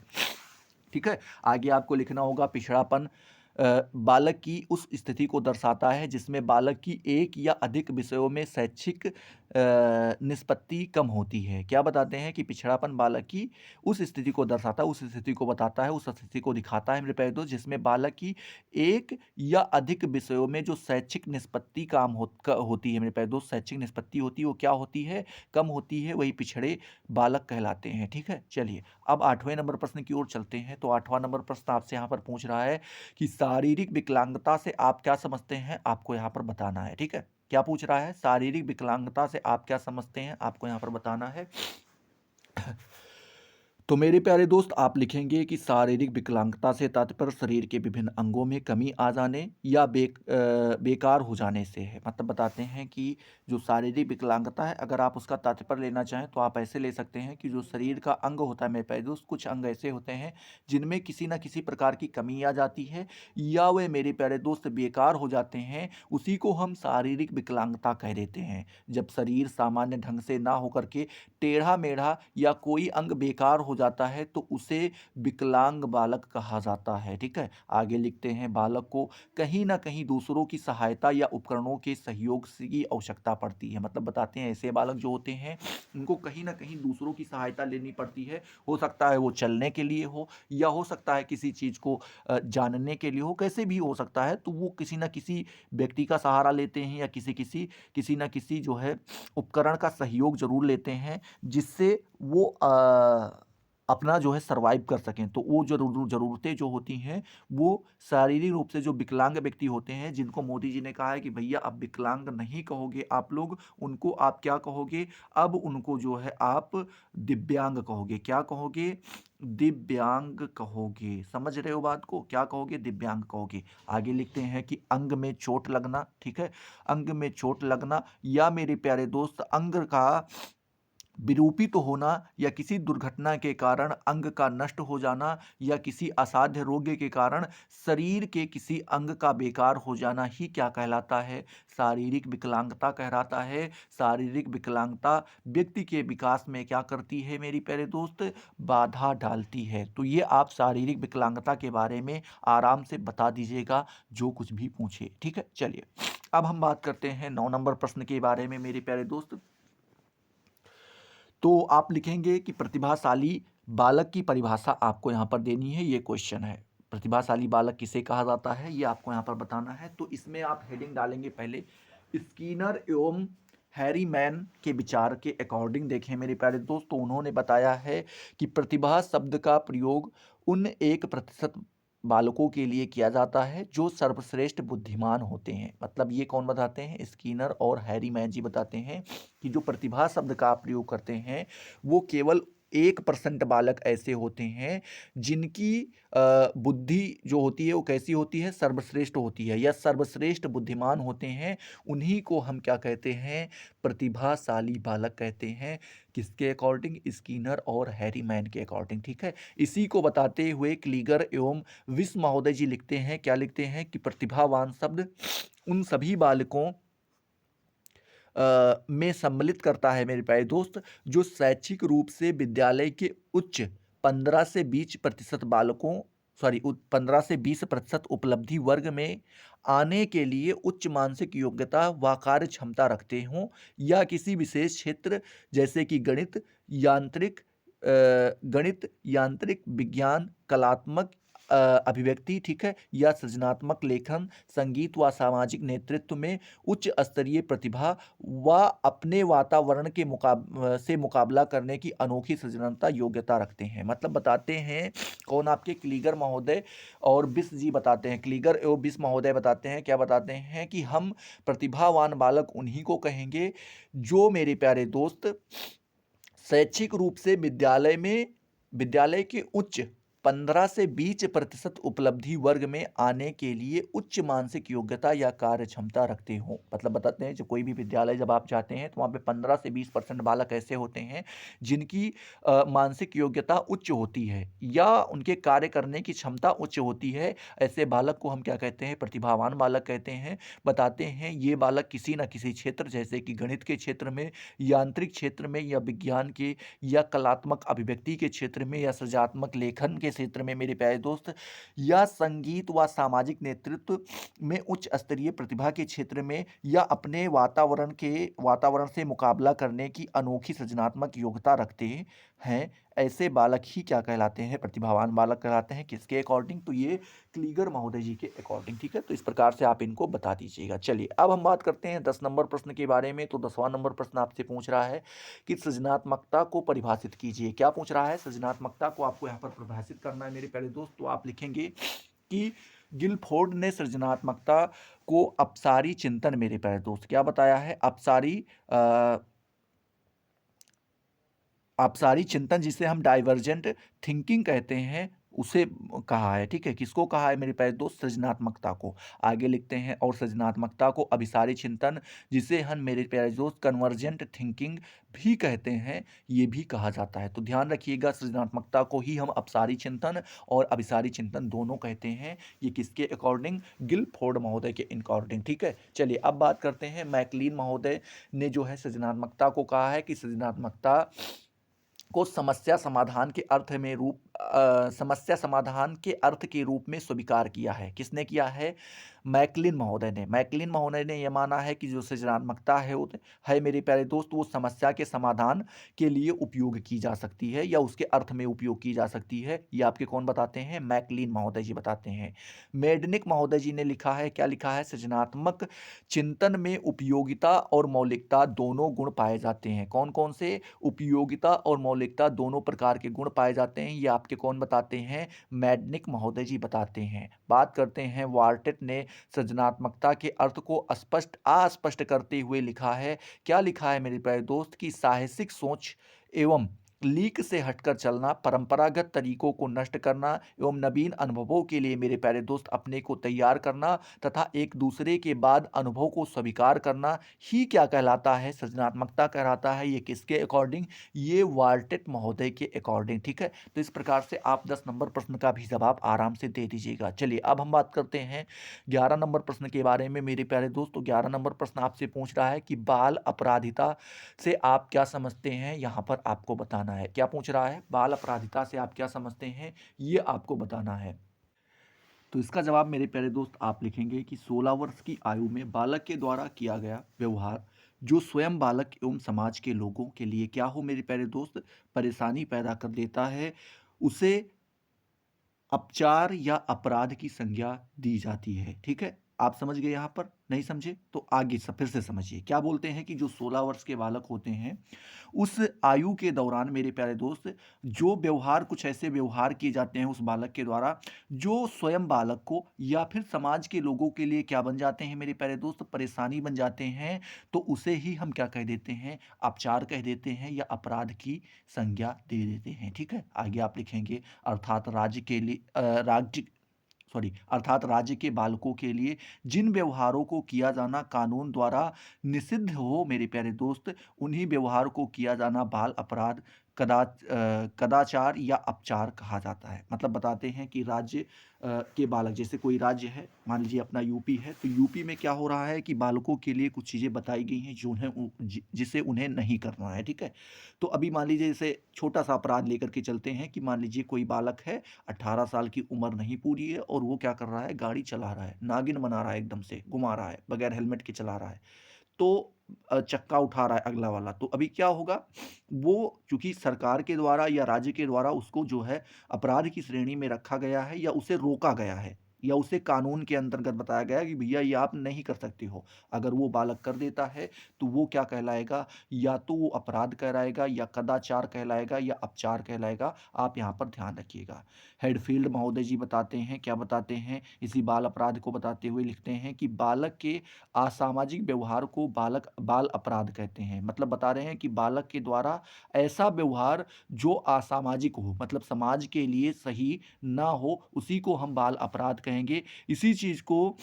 ठीक है, आगे आपको लिखना होगा पिछड़ापन बालक की उस स्थिति को दर्शाता है जिसमें बालक की एक या अधिक विषयों में शैक्षिक निष्पत्ति कम होती है। क्या बताते हैं कि पिछड़ापन बालक की उस स्थिति को दर्शाता है, उस स्थिति को बताता है, उस स्थिति को दिखाता है मेरे प्यारे दोस्त जिसमें बालक की एक या अधिक विषयों में जो शैक्षिक निष्पत्ति होती है मेरे प्यारे दोस्त, शैक्षिक निष्पत्ति होती है वो क्या होती है, कम होती है, वही पिछड़े बालक कहलाते हैं। ठीक है, चलिए अब 8वें नंबर प्रश्न की ओर चलते हैं। तो 8वां नंबर प्रश्न आपसे यहाँ पर पूछ रहा है कि शारीरिक विकलांगता से आप क्या समझते हैं, आपको यहाँ पर बताना है। ठीक है, क्या पूछ रहा है? शारीरिक विकलांगता से आप क्या समझते हैं, आपको यहाँ पर बताना है। तो मेरे प्यारे दोस्त आप लिखेंगे कि शारीरिक विकलांगता से तात्पर्य शरीर के विभिन्न अंगों में कमी आ जाने या बेकार हो जाने से है। मतलब बताते हैं कि जो शारीरिक विकलांगता है अगर आप उसका तात्पर्य लेना चाहें तो आप ऐसे ले सकते हैं कि जो शरीर का अंग होता है मेरे प्यारे दोस्त, कुछ अंग ऐसे होते हैं जिनमें किसी न किसी प्रकार की कमी आ जाती है या वे मेरे प्यारे दोस्त बेकार हो जाते हैं, उसी को हम शारीरिक विकलांगता कह देते हैं। जब शरीर सामान्य ढंग से ना होकर के टेढ़ा मेढ़ा या कोई अंग बेकार हो जाता है तो उसे विकलांग बालक कहा जाता है। ठीक है, आगे लिखते हैं बालक को कहीं ना कहीं दूसरों की सहायता या उपकरणों के सहयोग की आवश्यकता पड़ती है। मतलब बताते हैं ऐसे बालक जो होते हैं उनको कहीं ना कहीं दूसरों की सहायता लेनी पड़ती है। हो सकता है वो चलने के लिए हो या हो सकता है किसी चीज़ को जानने के लिए हो, कैसे भी हो सकता है, तो वो किसी ना किसी व्यक्ति का सहारा लेते हैं या किसी ना किसी जो है उपकरण का सहयोग जरूर लेते हैं जिससे वो अपना जो है सर्वाइव कर सकें। तो वो ज़रूरतें जो होती हैं वो शारीरिक रूप से जो विकलांग व्यक्ति होते हैं, जिनको मोदी जी ने कहा है कि भैया अब विकलांग नहीं कहोगे आप लोग, उनको आप क्या कहोगे, अब उनको जो है आप दिव्यांग कहोगे। क्या कहोगे? दिव्यांग कहोगे। समझ रहे हो बात को? क्या कहोगे? दिव्यांग कहोगे। आगे लिखते हैं कि अंग में चोट लगना, ठीक है, अंग में चोट लगना या मेरे प्यारे दोस्त अंग का विरूपित होना या किसी दुर्घटना के कारण अंग का नष्ट हो जाना या किसी असाध्य रोग के कारण शरीर के किसी अंग का बेकार हो जाना ही क्या कहलाता है? शारीरिक विकलांगता कहलाता है। शारीरिक विकलांगता व्यक्ति के विकास में क्या करती है मेरी प्यारे दोस्त? बाधा डालती है। तो ये आप शारीरिक विकलांगता के बारे में आराम से बता दीजिएगा जो कुछ भी पूछे, ठीक है। चलिए अब हम बात करते हैं 9 नंबर प्रश्न के बारे में मेरे प्यारे दोस्त। तो आप लिखेंगे कि प्रतिभाशाली बालक की परिभाषा आपको यहाँ पर देनी है, ये क्वेश्चन है। प्रतिभाशाली बालक किसे कहा जाता है ये आपको यहाँ पर बताना है। तो इसमें आप हेडिंग डालेंगे पहले स्कीनर एवं हैरीमैन के विचार के अकॉर्डिंग। देखें मेरे प्यारे दोस्त, तो उन्होंने बताया है कि प्रतिभा शब्द का प्रयोग उन 1% बालकों के लिए किया जाता है जो सर्वश्रेष्ठ बुद्धिमान होते हैं। मतलब ये कौन बताते हैं? स्कीनर और हैरीमैन जी बताते हैं कि जो प्रतिभा शब्द का प्रयोग करते हैं वो केवल 1% बालक ऐसे होते हैं जिनकी बुद्धि जो होती है वो कैसी होती है? सर्वश्रेष्ठ होती है या सर्वश्रेष्ठ बुद्धिमान होते हैं। उन्हीं को हम क्या कहते हैं? प्रतिभाशाली बालक कहते हैं। किसके अकॉर्डिंग? स्कीनर और हैरीमैन के अकॉर्डिंग, ठीक है। इसी को बताते हुए क्लीगर एवं विश्व महोदय जी लिखते हैं, क्या लिखते हैं कि प्रतिभावान शब्द उन सभी बालकों में सम्मिलित करता है मेरे प्यारे दोस्त जो शैक्षिक रूप से विद्यालय के उच्च 15 से 20% बालकों 15 से 20% उपलब्धि वर्ग में आने के लिए उच्च मानसिक योग्यता व कार्य क्षमता रखते हों या किसी विशेष क्षेत्र जैसे कि गणित यांत्रिक विज्ञान कलात्मक अभिव्यक्ति, ठीक है, या सृजनात्मक लेखन संगीत व सामाजिक नेतृत्व में उच्च स्तरीय प्रतिभा व अपने वातावरण के से मुकाबला करने की अनोखी सृजनता योग्यता रखते हैं। मतलब बताते हैं कौन? आपके क्लीगर महोदय और बिस जी बताते हैं। क्लीगर एवं बिस महोदय बताते हैं, क्या बताते हैं कि हम प्रतिभावान बालक उन्हीं को कहेंगे जो मेरे प्यारे दोस्त शैक्षिक रूप से विद्यालय के उच्च 15 से 20% उपलब्धि वर्ग में आने के लिए उच्च मानसिक योग्यता या कार्य क्षमता रखते हो। मतलब बताते हैं जो कोई भी विद्यालय जब आप जाते हैं तो वहाँ पे 15 से 20% बालक ऐसे होते हैं जिनकी मानसिक योग्यता उच्च होती है या उनके कार्य करने की क्षमता उच्च होती है। ऐसे बालक को हम क्या कहते हैं? प्रतिभावान बालक कहते हैं। बताते हैं ये बालक किसी न किसी क्षेत्र जैसे कि गणित के क्षेत्र में, यांत्रिक क्षेत्र में या विज्ञान के या कलात्मक अभिव्यक्ति के क्षेत्र में या सृजनात्मक लेखन के क्षेत्र में मेरे प्यारे दोस्त या संगीत व सामाजिक नेतृत्व में उच्च स्तरीय प्रतिभा के क्षेत्र में या अपने वातावरण से मुकाबला करने की अनोखी सृजनात्मक योग्यता रखते हैं। ऐसे बालक ही क्या कहलाते हैं? प्रतिभावान बालक कहलाते हैं। किसके अकॉर्डिंग? तो ये क्लीगर महोदय जी के अकॉर्डिंग, ठीक है। तो इस प्रकार से आप इनको बता दीजिएगा। चलिए अब हम बात करते हैं 10 नंबर प्रश्न के बारे में। तो 10वां नंबर प्रश्न आपसे पूछ रहा है कि सृजनात्मकता को परिभाषित कीजिए। क्या पूछ रहा है? सृजनात्मकता को आपको यहाँ पर परिभाषित करना है मेरे प्यारे दोस्त। तो आप लिखेंगे कि गिलफोर्ड ने सृजनात्मकता को अपसारी चिंतन, मेरे प्यारे दोस्त, क्या बताया है? अपसारी चिंतन जिसे हम डाइवर्जेंट थिंकिंग कहते हैं उसे कहा है, ठीक है। किसको कहा है मेरे प्यारे दोस्त? सृजनात्मकता को। आगे लिखते हैं और सृजनात्मकता को अभिसारी चिंतन जिसे हम मेरे प्यारे दोस्त कन्वर्जेंट थिंकिंग भी कहते हैं, ये भी कहा जाता है। तो ध्यान रखिएगा सृजनात्मकता को ही हम अपसारी चिंतन और अभिसारी चिंतन दोनों कहते हैं। ये किसके अकॉर्डिंग? गिलफोर्ड महोदय के अकॉर्डिंग, ठीक है। चलिए अब बात करते हैं मैकलीन महोदय ने जो है सृजनात्मकता को कहा है कि सृजनात्मकता को समस्या समाधान के अर्थ में रूप समस्या समाधान के अर्थ के रूप में स्वीकार किया है। किसने किया है? मैकलिन महोदय ने। मैकलिन महोदय ने यह माना है कि जो सृजनात्मकता है मेरे प्यारे दोस्त, वो समस्या के समाधान के लिए उपयोग की जा सकती है या उसके अर्थ में उपयोग की जा सकती है। ये आपके कौन बताते हैं? मैकलिन महोदय जी बताते हैं। मेडनिक महोदय जी ने लिखा है, क्या लिखा है? सृजनात्मक चिंतन में उपयोगिता और मौलिकता दोनों गुण पाए जाते हैं। कौन कौन से? उपयोगिता और मौलिकता दोनों प्रकार के गुण पाए जाते हैं। ये आपके कौन बताते हैं? मेडनिक महोदय जी बताते हैं। बात करते हैं, वार्टेट ने सृजनात्मकता के अर्थ को अस्पष्ट करते हुए लिखा है। क्या लिखा है मेरे प्यारे दोस्त? कि साहसिक सोच एवं लीक से हटकर चलना, परंपरागत तरीकों को नष्ट करना एवं नवीन अनुभवों के लिए मेरे प्यारे दोस्त अपने को तैयार करना तथा एक दूसरे के बाद अनुभव को स्वीकार करना ही क्या कहलाता है? सृजनात्मकता कहलाता है। ये किसके अकॉर्डिंग? ये वाल्टेट महोदय के अकॉर्डिंग। ठीक है, तो इस प्रकार से आप 10 नंबर प्रश्न का भी जवाब आराम से दे दीजिएगा। चलिए अब हम बात करते हैं 11 नंबर प्रश्न के बारे में मेरे प्यारे दोस्तों। 11 नंबर प्रश्न आपसे पूछ रहा है कि बाल अपराधिता से आप क्या समझते हैं, यहाँ पर आपको बताना है। क्या पूछ रहा है? बाल अपराधिता से आप क्या समझते हैं, ये आपको बताना है। तो इसका जवाब मेरे प्यारे दोस्त आप लिखेंगे कि 16 वर्ष की आयु में बालक के द्वारा किया गया व्यवहार जो स्वयं बालक एवं समाज के लोगों के लिए क्या हो मेरे प्यारे दोस्त, परेशानी पैदा कर देता है, उसे अपचार या अपराध की संज्ञा दी जाती है। ठीक है, आप समझ गए? यहाँ पर नहीं समझे तो आगे फिर से समझिए। क्या बोलते हैं कि जो 16 वर्ष के बालक होते हैं उस आयु के दौरान मेरे प्यारे दोस्त जो व्यवहार, कुछ ऐसे व्यवहार किए जाते हैं उस बालक के द्वारा जो स्वयं बालक को या फिर समाज के लोगों के लिए क्या बन जाते हैं मेरे प्यारे दोस्त, परेशानी बन जाते हैं, तो उसे ही हम क्या कह देते हैं? अपचार कह देते हैं या अपराध की संज्ञा दे देते हैं। ठीक है, आगे आप लिखेंगे अर्थात राज्य के लिए अर्थात राज्य के बालकों के लिए जिन व्यवहारों को किया जाना कानून द्वारा निषिद्ध हो मेरे प्यारे दोस्त, उन्हीं व्यवहार को किया जाना बाल अपराध, कदाचार या अपचार कहा जाता है। मतलब बताते हैं कि राज्य के बालक, जैसे कोई राज्य है, मान लीजिए अपना यूपी है, तो यूपी में क्या हो रहा है कि बालकों के लिए कुछ चीज़ें बताई गई हैं जो जिसे उन्हें नहीं करना है। ठीक है, तो अभी मान लीजिए जैसे छोटा सा अपराध लेकर के चलते हैं कि मान लीजिए कोई बालक है, 18 साल की उम्र नहीं पूरी है और वो क्या कर रहा है? गाड़ी चला रहा है, नागिन बना रहा है, एकदम से घुमा रहा है, बगैर हेलमेट के चला रहा है, तो चक्का उठा रहा है अगला वाला, तो अभी क्या होगा? वो चूंकि सरकार के द्वारा या राज्य के द्वारा उसको जो है अपराध की श्रेणी में रखा गया है या उसे रोका गया है या उसे कानून के अंतर्गत बताया गया है कि भैया ये आप नहीं कर सकते हो। अगर वो बालक कर देता है तो वो क्या कहलाएगा? या तो वो अपराध कहलाएगा या कदाचार कहलाएगा या अपचार कहलाएगा। आप यहाँ पर ध्यान रखिएगा। हेडफील्ड महोदय जी बताते हैं, क्या बताते हैं? इसी बाल अपराध को बताते हुए लिखते हैं कि बालक के असामाजिक व्यवहार को बाल अपराध कहते हैं। मतलब बता रहे हैं कि बालक के द्वारा ऐसा व्यवहार जो असामाजिक हो, मतलब समाज के लिए सही ना हो, उसी को हम बाल अपराध कहेंगे। इसी चीज को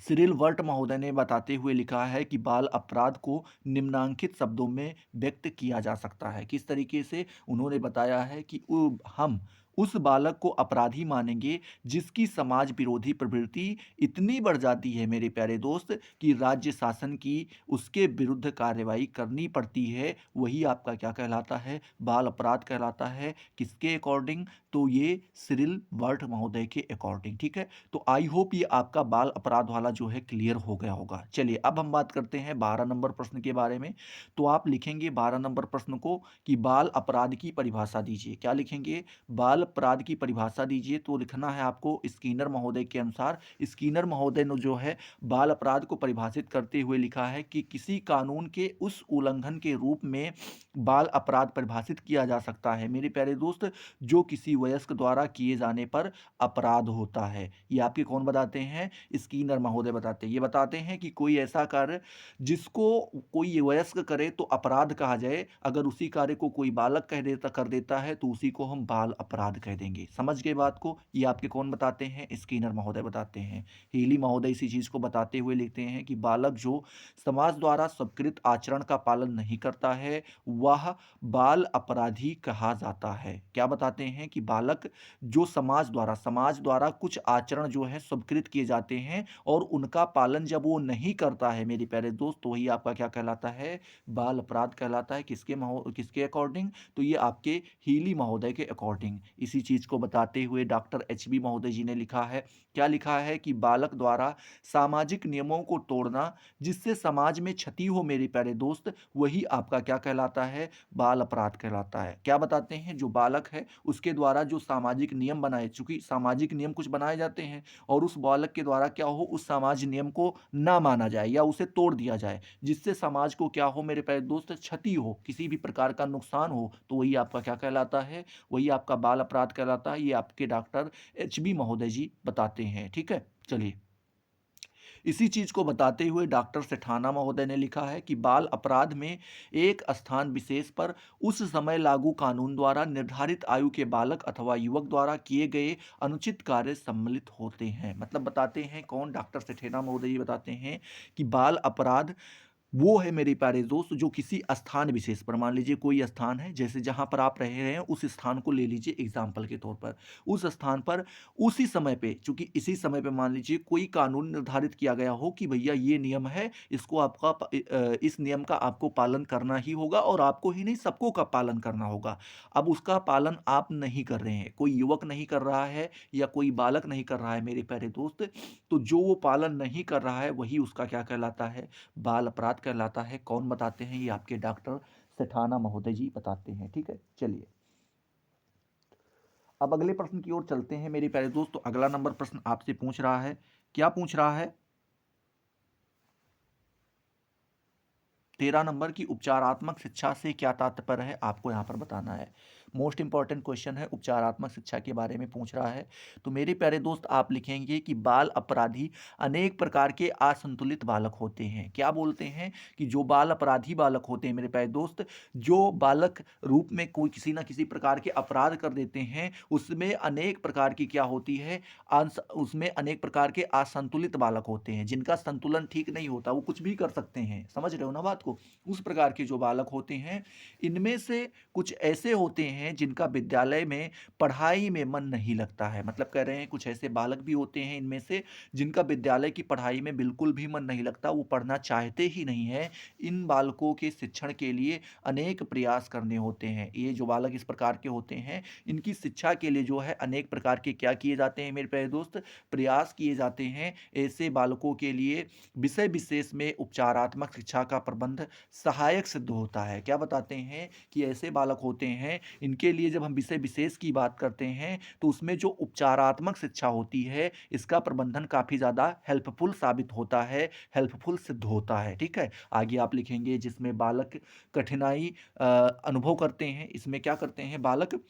सिरिल वर्ट महोदय ने बताते हुए लिखा है कि बाल अपराध को निम्नांकित शब्दों में व्यक्त किया जा सकता है। किस तरीके से? उन्होंने बताया है कि हम उस बालक को अपराधी मानेंगे जिसकी समाज विरोधी प्रवृत्ति इतनी बढ़ जाती है मेरे प्यारे दोस्त कि राज्य शासन की उसके विरुद्ध कार्रवाई करनी पड़ती है। वही आपका क्या कहलाता है? बाल अपराध कहलाता है। किसके अकॉर्डिंग? तो ये सिरिल वर्ट महोदय के अकॉर्डिंग। ठीक है, तो आई होप ये आपका बाल अपराध वाला जो है क्लियर हो गया होगा। चलिए अब हम बात करते हैं 12 नंबर प्रश्न के बारे में। तो आप लिखेंगे 12 नंबर प्रश्न को कि बाल अपराध की परिभाषा दीजिए। क्या लिखेंगे? बाल अपराध की परिभाषा दीजिए। तो लिखना है आपको स्किनर महोदय के अनुसार। स्किनर महोदय ने जो है बाल अपराध को परिभाषित करते हुए लिखा है कि किसी कानून के उस उल्लंघन के रूप में बाल अपराध परिभाषित किया जा सकता है मेरे प्यारे दोस्त जो किसी वयस्क द्वारा किए जाने पर अपराध होता है। ये आपके कौन बताते हैं? स्किनर महोदय बताते हैं। ये बताते हैं कि कोई ऐसा कार्य जिसको कोई वयस्क करे तो अपराध कहा जाए, अगर उसी कार्य को कोई बालक कर देता है तो उसी को हम बाल अपराध कह देंगे। समझ गए बात को? ये आपके कौन बताते हैं? स्किनर महोदय बताते हैं। हीली महोदय इसी चीज को बताते हुए लिखते हैं कि बालक जो समाज द्वारा स्वीकृत आचरण का पालन नहीं करता है वह बाल अपराधी कहा जाता है। क्या बताते हैं? कि बालक जो समाज द्वारा कुछ आचरण जो है स्वीकृत किए जाते हैं और उनका पालन जब वो नहीं करता है मेरे प्यारे दोस्त, तो वही आपका क्या कहलाता है? बाल अपराध कहलाता है। किसके अकॉर्डिंग? तो ये आपके हीली महोदय के अकॉर्डिंग। इसी चीज को बताते हुए डॉक्टर एच बी महोदय जी ने लिखा है, क्या लिखा है कि बालक द्वारा सामाजिक नियमों को तोड़ना जिससे समाज में क्षति हो मेरे प्यारे दोस्त, वही आपका क्या कहलाता है, बाल अपराध कहलाता है। क्या बताते हैं, जो बालक है उसके द्वारा जो सामाजिक नियम बनाए, चूंकि सामाजिक नियम कुछ बनाए जाते हैं और उस बालक के द्वारा क्या हो, उस समाज नियम को ना माना जाए या उसे तोड़ दिया जाए, जिससे समाज को क्या हो मेरे प्यारे दोस्त, क्षति हो, किसी भी प्रकार का नुकसान हो, तो वही आपका क्या कहलाता है, वही आपका बाल अपराध कहलाता है। ये आपके डॉक्टर एच बी महोदय जी बताते हैं। ठीक है, चलिए। इसी चीज को बताते हुए डॉक्टर सेठाना महोदय ने लिखा है कि बाल अपराध में एक स्थान विशेष पर उस समय लागू कानून द्वारा निर्धारित आयु के बालक अथवा युवक द्वारा किए गए अनुचित कार्य सम्मिलित होते हैं। मतलब बताते हैं कौन, डॉक्टर सेठेना महोदय जी बताते हैं कि बाल अपराध वो है मेरे प्यारे दोस्त जो किसी स्थान विशेष पर, मान लीजिए कोई स्थान है, जैसे जहां पर आप रह रहे हैं उस स्थान को ले लीजिए एग्जाम्पल के तौर पर, उस स्थान पर उसी समय पे, चूंकि इसी समय पे मान लीजिए कोई कानून निर्धारित किया गया हो कि भैया ये नियम है, इसको आपका इस नियम का आपको पालन करना ही होगा और आपको ही नहीं सबको का पालन करना होगा। अब उसका पालन आप नहीं कर रहे हैं, कोई युवक नहीं कर रहा है या कोई बालक नहीं कर रहा है मेरे प्यारे दोस्त, तो जो वो पालन नहीं कर रहा है वही उसका क्या कहलाता है, बाल अपराध कहलाता है। कौन बताते हैं, ये आपके डॉक्टर सेठाना महोदय जी बताते हैं। ठीक है, चलिए अब अगले प्रश्न की ओर चलते हैं मेरे प्यारे दोस्त। तो अगला नंबर प्रश्न आपसे पूछ रहा है, क्या पूछ रहा है, 13 नंबर की उपचारात्मक शिक्षा से क्या तात्पर्य है, आपको यहां पर बताना है। मोस्ट इंपॉर्टेंट क्वेश्चन है, उपचारात्मक शिक्षा के बारे में पूछ रहा है। तो मेरे प्यारे दोस्त आप लिखेंगे कि बाल अपराधी अनेक प्रकार के असंतुलित बालक होते हैं। क्या बोलते हैं कि जो बाल अपराधी बालक होते हैं मेरे प्यारे दोस्त, जो बालक रूप में कोई किसी ना किसी प्रकार के अपराध कर देते हैं, उसमें अनेक प्रकार की क्या होती है, उसमें अनेक प्रकार के असंतुलित बालक होते हैं, जिनका संतुलन ठीक नहीं होता, वो कुछ भी कर सकते हैं। समझ रहे हो ना बात को, उस प्रकार के जो बालक होते हैं, इनमें से कुछ ऐसे होते हैं जिनका विद्यालय में पढ़ाई में मन नहीं लगता है। मतलब कह रहे हैं कुछ ऐसे बालक भी होते हैं इनमें से जिनका विद्यालय की पढ़ाई में बिल्कुल भी मन नहीं लगता, वो पढ़ना चाहते ही नहीं है। इन बालकों के शिक्षण के लिए अनेक प्रयास करने होते हैं। ये जो बालक इस प्रकार के होते हैं, इनकी शिक्षा के लिए जो है अनेक प्रकार के क्या किए जाते हैं मेरे प्यारे दोस्त, प्रयास किए जाते हैं। ऐसे बालकों के लिए विषय विशेष में उपचारात्मक शिक्षा का प्रबंध सहायक सिद्ध होता है। क्या बताते हैं कि ऐसे बालक होते हैं, इनके लिए जब हम विषय विशेष की बात करते हैं तो उसमें जो उपचारात्मक शिक्षा होती है, इसका प्रबंधन काफी ज्यादा हेल्पफुल साबित होता है, हेल्पफुल सिद्ध होता है। ठीक है, आगे आप लिखेंगे जिसमें बालक कठिनाई अनुभव करते हैं, इसमें क्या करते हैं, बालक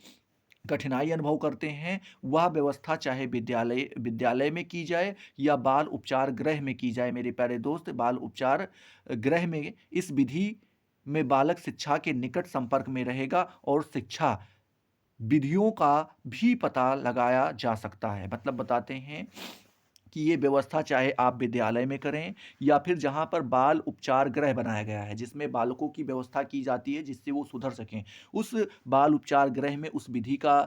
कठिनाई अनुभव करते हैं, वह व्यवस्था चाहे विद्यालय विद्यालय में की जाए या बाल उपचार गृह में की जाए। मेरे प्यारे दोस्त, बाल उपचार गृह में इस विधि में बालक शिक्षा के निकट संपर्क में रहेगा और शिक्षा विधियों का भी पता लगाया जा सकता है। मतलब बताते हैं कि ये व्यवस्था चाहे आप विद्यालय में करें या फिर जहाँ पर बाल उपचार गृह बनाया गया है, जिसमें बालकों की व्यवस्था की जाती है जिससे वो सुधर सकें, उस बाल उपचार गृह में उस विधि का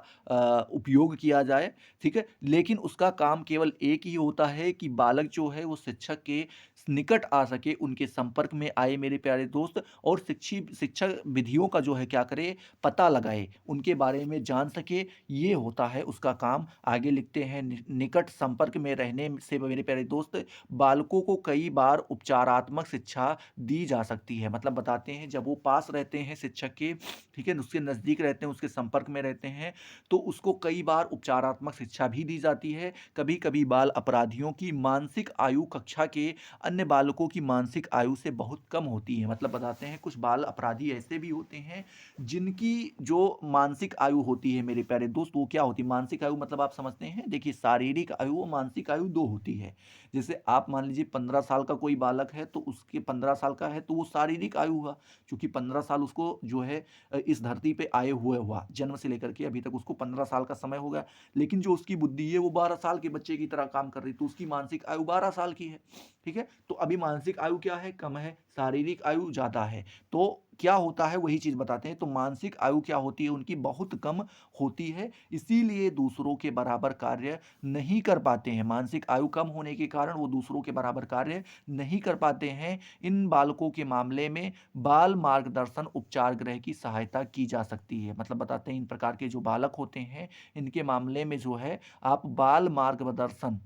उपयोग किया जाए। ठीक है, लेकिन उसका काम केवल एक ही होता है कि बालक जो है वो शिक्षक के निकट आ सके, उनके संपर्क में आए मेरे प्यारे दोस्त, और शिक्षक विधियों का जो है क्या करे, पता लगाए, उनके बारे में जान सके, ये होता है उसका काम। आगे लिखते हैं, निकट संपर्क में रहने से मेरे प्यारे दोस्त बालकों को कई बार उपचारात्मक शिक्षा दी जा सकती है। मतलब बताते हैं जब वो पास रहते हैं शिक्षक के, ठीक है, उसके नज़दीक रहते हैं, उसके संपर्क में रहते हैं, तो उसको कई बार उपचारात्मक शिक्षा भी दी जाती है। कभी कभी बाल अपराधियों की मानसिक आयु कक्षा के अन्य बालकों की मानसिक आयु से बहुत कम होती है। मतलब बताते हैं कुछ बाल अपराधी ऐसे भी होते हैं जिनकी जो मानसिक आयु होती है मेरे प्यारे दोस्त, वो क्या होती है, मानसिक आयु मतलब आप समझते हैं, देखिए शारीरिक आयु और मानसिक आयु दो होती है। जैसे आप मान लीजिए 15 साल का कोई बालक है तो उसके 15 साल का है तो वो शारीरिक आयु हुआ, क्योंकि 15 साल उसको जो है इस धरती पे आए हुए हुआ, जन्म से लेकर के अभी तक उसको 15 साल का समय हो गया। लेकिन जो उसकी बुद्धि है वो 12 साल के बच्चे की तरह काम कर रही, तो उसकी मानसिक आयु 12 साल की है। ठीक है, तो अभी मानसिक आयु क्या है, कम है, शारीरिक आयु ज्यादा है। तो क्या होता है वही चीज़ बताते हैं। तो मानसिक आयु क्या होती है उनकी, बहुत कम होती है, इसीलिए दूसरों के बराबर कार्य नहीं कर पाते हैं। मानसिक आयु कम होने के कारण वो दूसरों के बराबर कार्य नहीं कर पाते हैं। इन बालकों के मामले में बाल मार्गदर्शन उपचार गृह की सहायता की जा सकती है। मतलब बताते हैं इन प्रकार के जो बालक होते हैं इनके मामले में जो है आप बाल मार्गदर्शन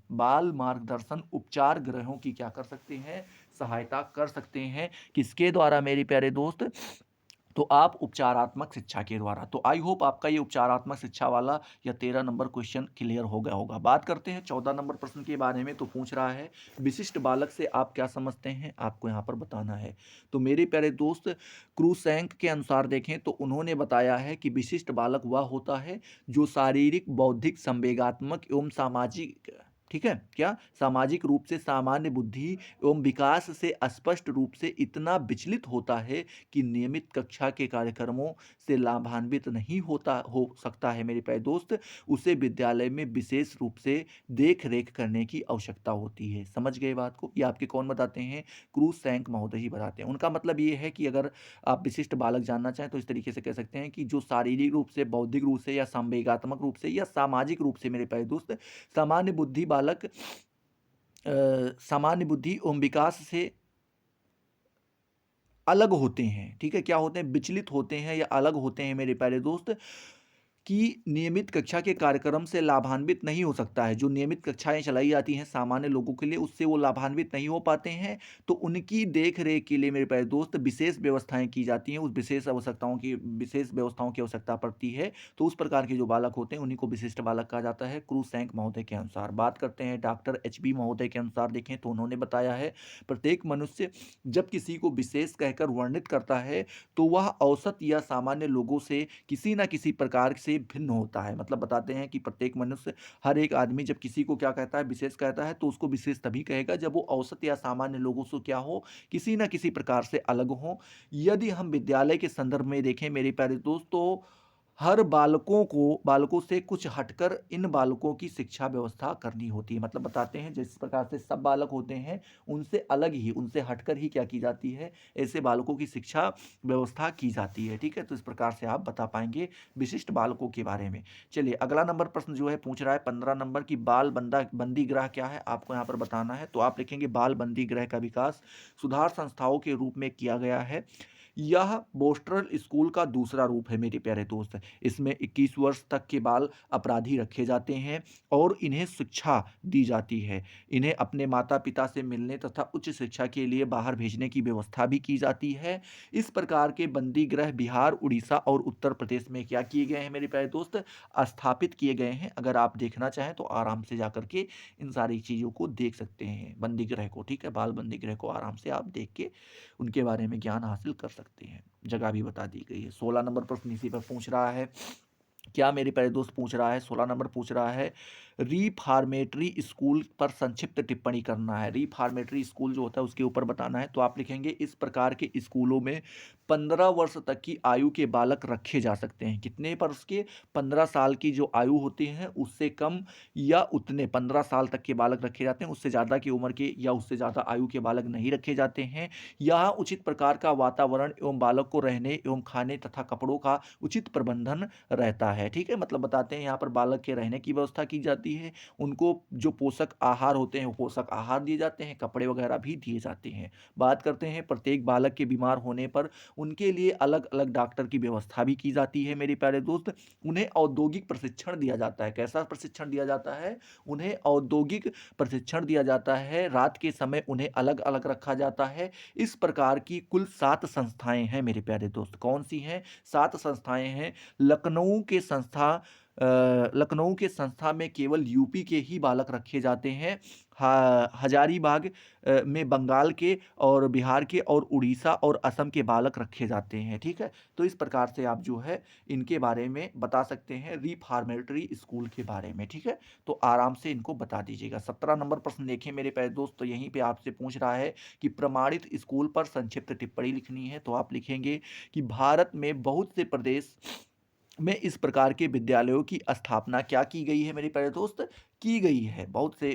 उपचार गृहों की क्या कर सकते हैं, सहायता कर सकते हैं। किसके द्वारा मेरे प्यारे दोस्त, तो आप उपचारात्मक शिक्षा के द्वारा। तो आई होप आपका ये उपचारात्मक शिक्षा वाला या 13 नंबर क्वेश्चन क्लियर हो गया होगा। बात करते हैं 14 नंबर प्रश्न के बारे में। तो पूछ रहा है विशिष्ट बालक से आप क्या समझते हैं, आपको यहाँ पर बताना है। तो मेरे प्यारे दोस्त क्रूसेंक के अनुसार देखें तो उन्होंने बताया है कि विशिष्ट बालक वह होता है जो शारीरिक, बौद्धिक, संवेगात्मक एवं सामाजिक, ठीक है, क्या सामाजिक रूप से सामान्य बुद्धि एवं विकास से स्पष्ट रूप से इतना विचलित होता है कि नियमित कक्षा के कार्यक्रमों से लाभान्वित नहीं हो सकता है। मेरे प्यारे दोस्त, उसे विद्यालय में विशेष रूप से देख रेख करने की आवश्यकता होती है। समझ गए बात को? ये आपके कौन बताते हैं, क्रूसेंक महोदय ही बताते हैं। उनका मतलब ये है कि अगर आप विशिष्ट बालक जानना चाहें तो इस तरीके से कह सकते हैं कि जो शारीरिक रूप से, बौद्धिक रूप से या संवेगात्मक रूप से या सामाजिक रूप से, मेरे प्यारे दोस्त, सामान्य बुद्धि बालक सामान्य बुद्धि एवं विकास से अलग होते हैं। ठीक है, क्या होते हैं, विचलित होते हैं या अलग होते हैं मेरे प्यारे दोस्त, कि नियमित कक्षा के कार्यक्रम से लाभान्वित नहीं हो सकता है। जो नियमित कक्षाएं चलाई जाती हैं सामान्य लोगों के लिए, उससे वो लाभान्वित नहीं हो पाते हैं। तो उनकी देख रेख के लिए मेरे प्यारे दोस्त विशेष व्यवस्थाएं की जाती हैं। उस विशेष व्यवस्थाओं की आवश्यकता पड़ती है। तो उस प्रकार के जो बालक होते हैं उन्हीं को विशिष्ट बालक कहा जाता है, क्रूसेंक महोदय के अनुसार। बात करते हैं डॉक्टर HB महोदय के अनुसार देखें तो उन्होंने बताया है प्रत्येक मनुष्य जब किसी को विशेष कहकर वर्णित करता है तो वह औसत या सामान्य लोगों से किसी न किसी प्रकार से भिन्न होता है। मतलब बताते हैं कि प्रत्येक मनुष्य, हर एक आदमी जब किसी को क्या कहता है, विशेष कहता है, तो उसको विशेष तभी कहेगा जब वो औसत या सामान्य लोगों से क्या हो, किसी न किसी प्रकार से अलग हो। यदि हम विद्यालय के संदर्भ में देखें मेरे प्यारे दोस्तों, हर बालकों से कुछ हटकर इन बालकों की शिक्षा व्यवस्था करनी होती है। मतलब बताते हैं जिस प्रकार से सब बालक होते हैं उनसे अलग ही, उनसे हटकर ही क्या की जाती है, ऐसे बालकों की शिक्षा व्यवस्था की जाती है। ठीक है, तो इस प्रकार से आप बता पाएंगे विशिष्ट बालकों के बारे में। चलिए अगला नंबर प्रश्न जो है पूछ रहा है 15 नंबर की, बाल बंदी गृह क्या है, आपको यहाँ पर बताना है। तो आप लिखेंगे बाल बंदी गृह का विकास सुधार संस्थाओं के रूप में किया गया है। यह बोस्टरल स्कूल का दूसरा रूप है मेरे प्यारे दोस्त। इसमें 21 वर्ष तक के बाल अपराधी रखे जाते हैं और इन्हें शिक्षा दी जाती है। इन्हें अपने माता पिता से मिलने तथा उच्च शिक्षा के लिए बाहर भेजने की व्यवस्था भी की जाती है। इस प्रकार के बंदी गृह बिहार, उड़ीसा और उत्तर प्रदेश में क्या किए गए हैं मेरे प्यारे दोस्त, स्थापित किए गए हैं। अगर आप देखना चाहें तो आराम से जाकर के इन सारी चीज़ों को देख सकते हैं, बंदी गृह को। ठीक है, बाल बंदी गृह को आराम से आप देख के उनके बारे में ज्ञान हासिल कर सकते हैं। जगह भी बता दी गई है। 16 नंबर प्रश्न इसी पर पूछ रहा है। क्या मेरे प्यारे दोस्त पूछ रहा है, 16 नंबर पूछ रहा है रिफॉर्मेटरी स्कूल पर संक्षिप्त टिप्पणी करना है। रिफॉर्मेटरी स्कूल जो होता है उसके ऊपर बताना है। तो आप लिखेंगे इस प्रकार के स्कूलों में 15 वर्ष तक की आयु के बालक रखे जा सकते हैं। कितने वर्ष के, 15 साल की जो आयु होती है उससे कम या उतने 15 साल तक के बालक रखे जाते हैं। उससे ज़्यादा की उम्र के या उससे ज़्यादा आयु के बालक नहीं रखे जाते हैं। यहाँ उचित प्रकार का वातावरण एवं बालक को रहने एवं खाने तथा कपड़ों का उचित प्रबंधन रहता है। ठीक है, मतलब बताते हैं यहाँ पर बालक के रहने की व्यवस्था की जाती है, उनको जो पोषक आहार होते हैं वो पोषक आहार दिए जाते हैं, कपड़े वगैरह भी दिए जाते हैं। बात करते हैं प्रत्येक बालक के बीमार होने पर उनके लिए अलग अलग डॉक्टर की व्यवस्था भी की जाती है मेरे प्यारे दोस्त। उन्हें औद्योगिक प्रशिक्षण दिया जाता है। कैसा प्रशिक्षण दिया जाता है, उन्हें औद्योगिक प्रशिक्षण दिया जाता है। रात के समय उन्हें अलग अलग रखा जाता है। इस प्रकार की कुल 7 संस्थाएं हैं मेरे प्यारे दोस्त। कौन सी हैं, 7 संस्थाएं हैं। लखनऊ के संस्था में केवल यूपी के ही बालक रखे जाते हैं। हजारीबाग में बंगाल के और बिहार के और उड़ीसा और असम के बालक रखे जाते हैं। ठीक है, तो इस प्रकार से आप जो है इनके बारे में बता सकते हैं, रिफॉर्मेटरी स्कूल के बारे में। ठीक है, तो आराम से इनको बता दीजिएगा। 17 नंबर प्रश्न देखें मेरे प्यारे दोस्त, तो यहीं पे आपसे पूछ रहा है कि प्रमाणित स्कूल पर संक्षिप्त टिप्पणी लिखनी है। तो आप लिखेंगे कि भारत में बहुत से प्रदेश में इस प्रकार के विद्यालयों की स्थापना क्या की गई है मेरे प्यारे दोस्त, की गई है। बहुत से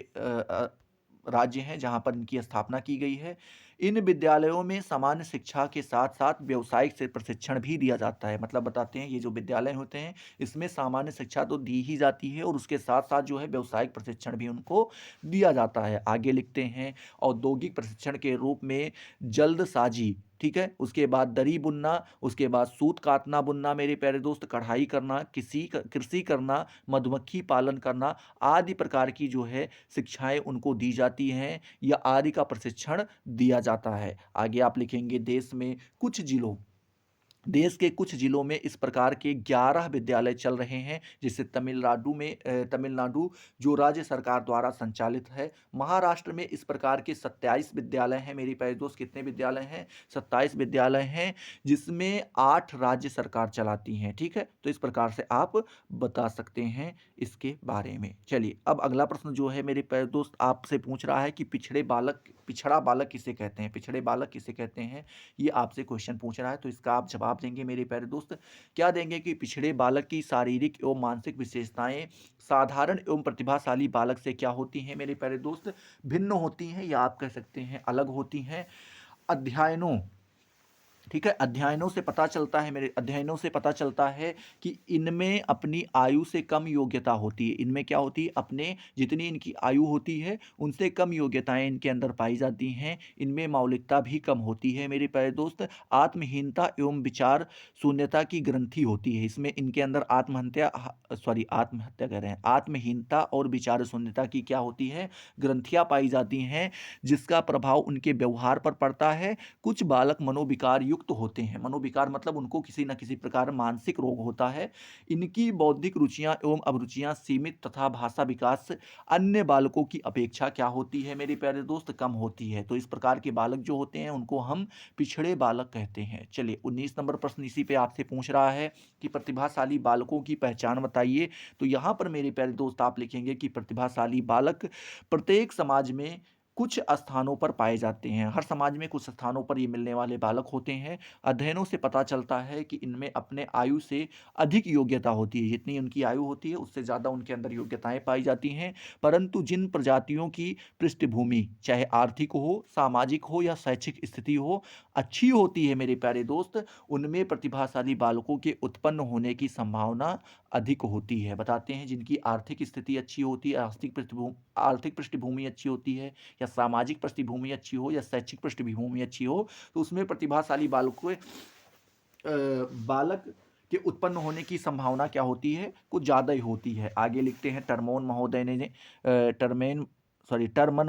राज्य हैं जहां पर इनकी स्थापना की गई है। इन विद्यालयों में सामान्य शिक्षा के साथ-साथ व्यावसायिक से प्रशिक्षण भी दिया जाता है। मतलब बताते हैं ये जो विद्यालय होते हैं, इसमें सामान्य शिक्षा तो दी ही जाती है और उसके साथ-साथ जो है व्यावसायिक प्रशिक्षण भी उनको दिया जाता है। आगे लिखते हैं औद्योगिक प्रशिक्षण के रूप में जल्दसाजी, ठीक है? उसके बाद दरी बुनना, उसके बाद सूत कातना बुनना मेरे प्यारे दोस्त, कढ़ाई करना, कृषि करना, मधुमक्खी पालन करना आदि प्रकार की जो है शिक्षाएँ उनको दी जाती हैं या आदि का प्रशिक्षण दिया जाता है। आगे आप लिखेंगे देश के कुछ जिलों में इस प्रकार के 11 विद्यालय चल रहे हैं, जिससे तमिलनाडु जो राज्य सरकार द्वारा संचालित है। महाराष्ट्र में इस प्रकार के 27 विद्यालय हैं मेरे प्यारे दोस्त। कितने विद्यालय हैं? 27 विद्यालय हैं, जिसमें 8 राज्य सरकार चलाती हैं, ठीक है? तो इस प्रकार से आप बता सकते हैं इसके बारे में। चलिए, अब अगला प्रश्न जो है मेरे प्यारे दोस्त आपसे पूछ रहा है कि पिछड़ा बालक किसे कहते हैं? पिछड़े बालक किसे कहते हैं? ये आपसे क्वेश्चन पूछ रहा है, तो इसका आप जवाब देंगे मेरे प्यारे दोस्त। क्या देंगे कि पिछड़े बालक की शारीरिक एवं मानसिक विशेषताएं साधारण एवं प्रतिभाशाली बालक से क्या होती हैं मेरे प्यारे दोस्त? भिन्न होती हैं या आप कह सकते हैं अलग होती हैं। अध्ययनों ठीक है, अध्ययनों से पता चलता है कि इनमें अपनी आयु से कम योग्यता होती है। इनमें क्या होती है? अपने जितनी इनकी आयु होती है उनसे कम योग्यताएं इनके अंदर पाई जाती हैं। इनमें मौलिकता भी कम होती है मेरे प्यारे दोस्त। आत्महीनता एवं विचार शून्यता की ग्रंथि होती है। इसमें इनके अंदर आत्महत्या कह रहे हैं, आत्महीनता और विचार शून्यता की क्या होती है? ग्रंथियां पाई जाती हैं, जिसका प्रभाव उनके व्यवहार पर पड़ता है। कुछ बालक मनोविकार युक्त होते हैं। मनोविकार मतलब उनको किसी न किसी प्रकार मानसिक रोग होता है। इनकी बौद्धिक रुचियां एवं अभिरुचियां सीमित तथा भाषा विकास अन्य बालकों की अपेक्षा क्या होती है मेरे प्यारे दोस्त? कम होती है। तो इस प्रकार के बालक जो होते हैं उनको हम पिछड़े बालक कहते हैं। चलिए, 19 नंबर प्रश्न इसी पे आपसे पूछ रहा है कि प्रतिभाशाली बालकों की पहचान बताइए। तो यहाँ पर मेरे प्यारे दोस्त आप लिखेंगे कि प्रतिभाशाली बालक प्रत्येक समाज में कुछ स्थानों पर पाए जाते हैं। हर समाज में कुछ स्थानों पर ये मिलने वाले बालक होते हैं। अध्ययनों से पता चलता है कि इनमें अपने आयु से अधिक योग्यता होती है। जितनी उनकी आयु होती है उससे ज़्यादा उनके अंदर योग्यताएं पाई जाती हैं। परंतु जिन प्रजातियों की पृष्ठभूमि चाहे आर्थिक हो, सामाजिक हो या शैक्षिक स्थिति हो अच्छी होती है मेरे प्यारे दोस्त, उनमें प्रतिभाशाली बालकों के उत्पन्न होने की संभावना अधिक होती है। बताते हैं जिनकी आर्थिक स्थिति अच्छी होती है, आर्थिक पृष्ठभूमि अच्छी होती है या सामाजिक पृष्ठभूमि अच्छी हो या शैक्षिक पृष्ठभूमि अच्छी हो, तो उसमें प्रतिभाशाली बालक के उत्पन्न होने की संभावना क्या होती है? कुछ ज़्यादा ही होती है। आगे लिखते हैं टर्मन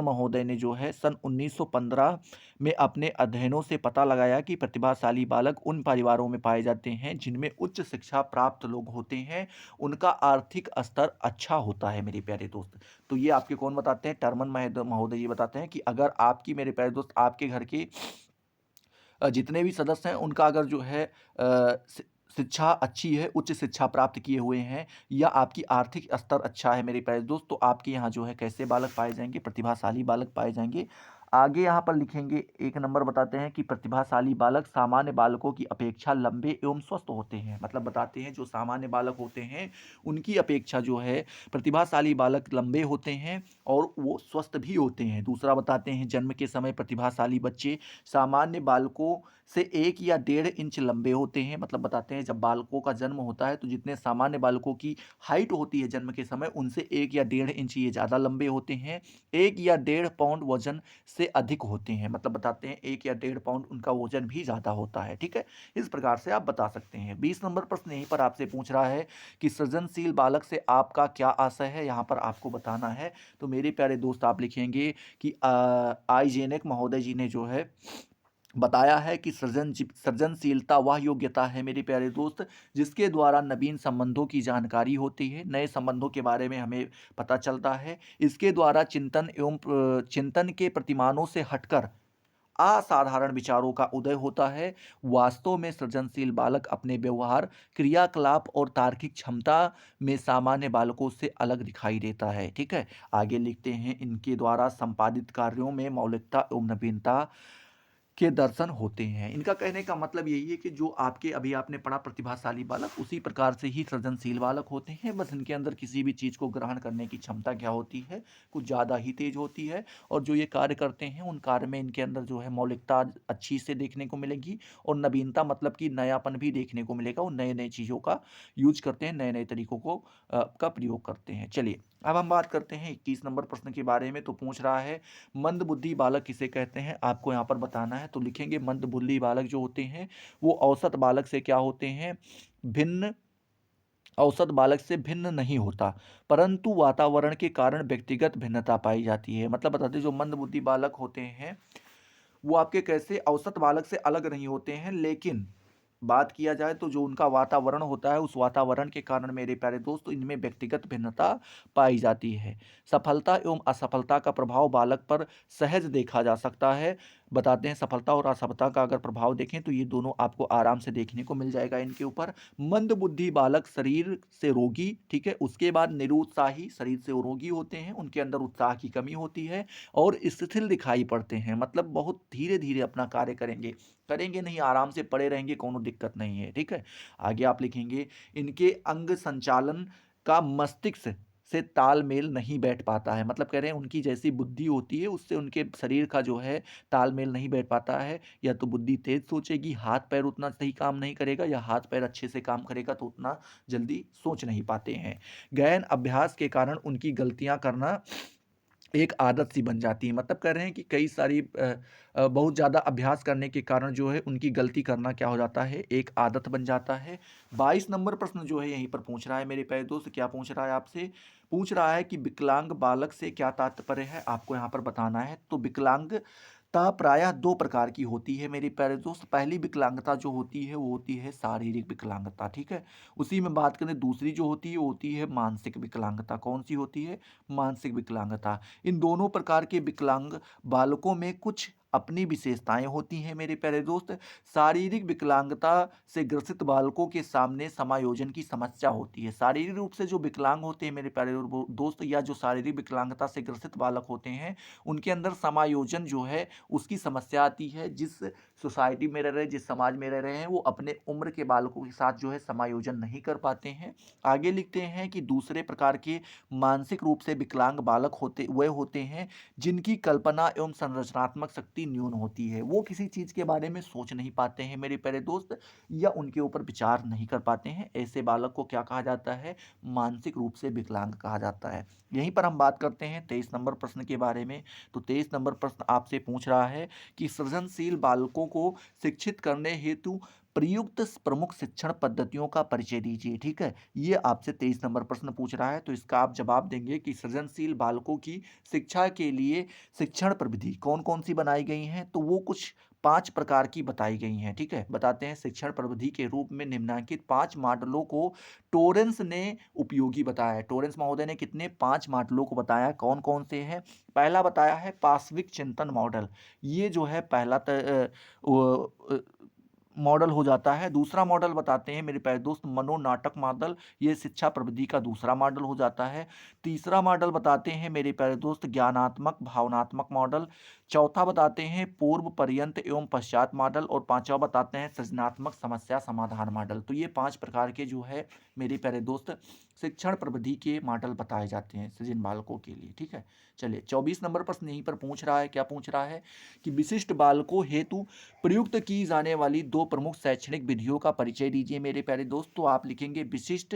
महोदय ने जो है सन 1915 में अपने अध्ययनों से पता लगाया कि प्रतिभाशाली बालक उन परिवारों में पाए जाते हैं जिनमें उच्च शिक्षा प्राप्त लोग होते हैं, उनका आर्थिक स्तर अच्छा होता है मेरे प्यारे दोस्त। तो ये आपके कौन बताते हैं? टर्मन महोदय जी बताते हैं कि अगर आपकी मेरे प्यारे दोस्त आपके घर के जितने भी सदस्य हैं उनका अगर जो है शिक्षा अच्छी है, उच्च शिक्षा प्राप्त किए हुए हैं या आपकी आर्थिक स्तर अच्छा है मेरे प्यारे दोस्त, तो आपके यहाँ जो है कैसे बालक पाए जाएंगे? प्रतिभाशाली बालक पाए जाएंगे। आगे यहाँ पर लिखेंगे 1 नंबर बताते हैं कि प्रतिभाशाली बालक सामान्य बालकों की अपेक्षा लंबे एवं स्वस्थ होते हैं। मतलब बताते हैं जो सामान्य बालक होते हैं उनकी अपेक्षा जो है प्रतिभाशाली बालक लंबे होते हैं और वो स्वस्थ भी होते हैं। दूसरा बताते हैं जन्म के समय प्रतिभाशाली बच्चे सामान्य बालकों से 1 या 1.5 इंच लंबे होते हैं। मतलब बताते हैं जब बालकों का जन्म होता है तो जितने सामान्य बालकों की हाइट होती है जन्म के समय उनसे 1 या 1.5 इंच ये ज़्यादा लंबे होते हैं। 1 या 1.5 पाउंड वजन से अधिक होते हैं। मतलब बताते हैं 1 या 1.5 पाउंड उनका वजन भी ज़्यादा होता है, ठीक है? इस प्रकार से आप बता सकते हैं। 20 नंबर प्रश्न यहीं पर आपसे पूछ रहा है कि सृजनशील बालक से आपका क्या आशय है? यहाँ पर आपको बताना है। तो मेरे प्यारे दोस्त आप लिखेंगे कि आइजेनेक महोदय जी ने जो है बताया है कि सृजनशीलता वह योग्यता है मेरे प्यारे दोस्त जिसके द्वारा नवीन संबंधों की जानकारी होती है, नए संबंधों के बारे में हमें पता चलता है। इसके द्वारा चिंतन के प्रतिमानों से हटकर असाधारण विचारों का उदय होता है। वास्तव में सृजनशील बालक अपने व्यवहार, क्रियाकलाप और तार्किक क्षमता में सामान्य बालकों से अलग दिखाई देता है, ठीक है? आगे लिखते हैं इनके द्वारा संपादित कार्यों में मौलिकता एवं नवीनता के दर्शन होते हैं। इनका कहने का मतलब यही है कि जो आपके अभी आपने पढ़ा प्रतिभाशाली बालक, उसी प्रकार से ही सृजनशील बालक होते हैं। बस इनके अंदर किसी भी चीज़ को ग्रहण करने की क्षमता क्या होती है, कुछ ज़्यादा ही तेज होती है, और जो ये कार्य करते हैं उन कार्य में इनके अंदर जो है मौलिकता अच्छी से देखने को मिलेगी, और नवीनता मतलब कि नयापन भी देखने को मिलेगा। वो नए नए चीज़ों का यूज करते हैं, नए नए तरीकों को का प्रयोग करते हैं। चलिए अब हम बात करते हैं 21 नंबर प्रश्न के बारे में। तो पूछ रहा है मंद बुद्धि बालक किसे कहते हैं, आपको यहाँ पर बताना है। तो लिखेंगे मंद बुद्धि बालक जो होते हैं वो औसत बालक से क्या होते हैं, भिन्न, औसत बालक से भिन्न नहीं होता, परंतु वातावरण के कारण व्यक्तिगत भिन्नता पाई जाती है। मतलब बताते हैं जो मंद बुद्धि बालक होते हैं वो आपके कैसे औसत बालक से अलग नहीं होते हैं, लेकिन बात किया जाए तो जो उनका वातावरण होता है उस वातावरण के कारण मेरे प्यारे दोस्तों इनमें व्यक्तिगत भिन्नता पाई जाती है। सफलता एवं असफलता का प्रभाव बालक पर सहज देखा जा सकता है। बताते हैं सफलता और असफलता का अगर प्रभाव देखें तो ये दोनों आपको आराम से देखने को मिल जाएगा इनके ऊपर। मंद बुद्धि बालक शरीर से रोगी, ठीक है, उसके बाद निरुत्साही, शरीर से वो रोगी होते हैं, उनके अंदर उत्साह की कमी होती है और शिथिल दिखाई पड़ते हैं। मतलब बहुत धीरे धीरे अपना कार्य करेंगे, करेंगे नहीं, आराम से पड़े रहेंगे, कोनो दिक्कत नहीं है, ठीक है। आगे आप लिखेंगे इनके अंग संचालन का मस्तिष्क से तालमेल नहीं बैठ पाता है। मतलब कह रहे हैं उनकी जैसी बुद्धि होती है उससे उनके शरीर का जो है तालमेल नहीं बैठ पाता है। या तो बुद्धि तेज सोचेगी, हाथ पैर उतना सही काम नहीं करेगा, या हाथ पैर अच्छे से काम करेगा तो उतना जल्दी सोच नहीं पाते हैं। गहन अभ्यास के कारण उनकी गलतियां करना एक आदत सी बन जाती है। मतलब कह रहे हैं कि कई सारी बहुत ज़्यादा अभ्यास करने के कारण जो है उनकी गलती करना क्या हो जाता है, एक आदत बन जाता है। 22 नंबर प्रश्न जो है यहीं पर पूछ रहा है मेरे प्यारे दोस्त, क्या पूछ रहा है आपसे, पूछ रहा है कि विकलांग बालक से क्या तात्पर्य है, आपको यहाँ पर बताना है। तो विकलांग ता प्रायः दो प्रकार की होती है मेरे प्यारे दोस्त। पहली विकलांगता जो होती है वो होती है शारीरिक विकलांगता, ठीक है। उसी में बात करें दूसरी जो होती है वो होती है मानसिक विकलांगता। कौन सी होती है, मानसिक विकलांगता। इन दोनों प्रकार के विकलांग बालकों में कुछ अपनी विशेषताएं होती हैं मेरे प्यारे दोस्त। शारीरिक विकलांगता से ग्रसित बालकों के सामने समायोजन की समस्या होती है। शारीरिक रूप से जो विकलांग होते हैं मेरे प्यारे दोस्त, या जो शारीरिक विकलांगता से ग्रसित बालक होते हैं उनके अंदर समायोजन जो है उसकी समस्या आती है। जिस सोसाइटी में रह रहे, जिस समाज में रह रहे हैं वो अपने उम्र के बालकों के साथ जो है समायोजन नहीं कर पाते हैं। आगे लिखते हैं कि दूसरे प्रकार के मानसिक रूप से विकलांग बालक होते वह होते हैं जिनकी कल्पना एवं संरचनात्मक शक्ति न्यून होती है। वो किसी चीज के बारे में सोच नहीं पाते हैं मेरे प्यारे दोस्त, या उनके ऊपर विचार नहीं कर पाते हैं। ऐसे बालक को क्या कहा जाता है, मानसिक रूप से विकलांग कहा जाता है। यहीं पर हम बात करते हैं 23 नंबर प्रश्न के बारे में। तो 23 नंबर प्रश्न आपसे पूछ रहा है कि सृजनशील बालकों को शिक्षित करने हेतु प्रयुक्त प्रमुख शिक्षण पद्धतियों का परिचय दीजिए, ठीक है। ये आपसे 23 नंबर प्रश्न पूछ रहा है। तो इसका आप जवाब देंगे कि सृजनशील बालकों की शिक्षा के लिए शिक्षण प्रविधि कौन कौन सी बनाई गई हैं। तो वो कुछ 5 प्रकार की बताई गई हैं, ठीक है। बताते हैं शिक्षण प्रविधि के रूप में निम्नलिखित 5 मॉडलों को टोरेंस ने उपयोगी बताया है। टोरेंस महोदय ने कितने 5 मॉडलों को बताया, कौन कौन से हैं। पहला बताया है पाश्विक चिंतन मॉडल, ये जो है पहला मॉडल हो जाता है। दूसरा मॉडल बताते हैं मेरे प्यारे दोस्त मनोनाटक मॉडल, ये शिक्षा प्रविधि का दूसरा मॉडल हो जाता है। तीसरा मॉडल बताते हैं मेरे प्यारे दोस्त ज्ञानात्मक भावनात्मक मॉडल। चौथा बताते हैं पूर्व पर्यंत एवं पश्चात मॉडल। और पांचवा बताते हैं सृजनात्मक समस्या समाधान मॉडल। तो ये 5 प्रकार के जो है मेरे प्यारे दोस्त शिक्षण प्रविधि के मॉडल बताए जाते हैं सृजन बालकों के लिए, ठीक है। चलिए 24 नंबर प्रश्न यहीं पर पूछ रहा है, क्या पूछ रहा है कि विशिष्ट बालकों हेतु प्रयुक्त की जाने वाली 2 प्रमुख शैक्षणिक विधियों का परिचय दीजिए मेरे प्यारे दोस्त। तो आप लिखेंगे विशिष्ट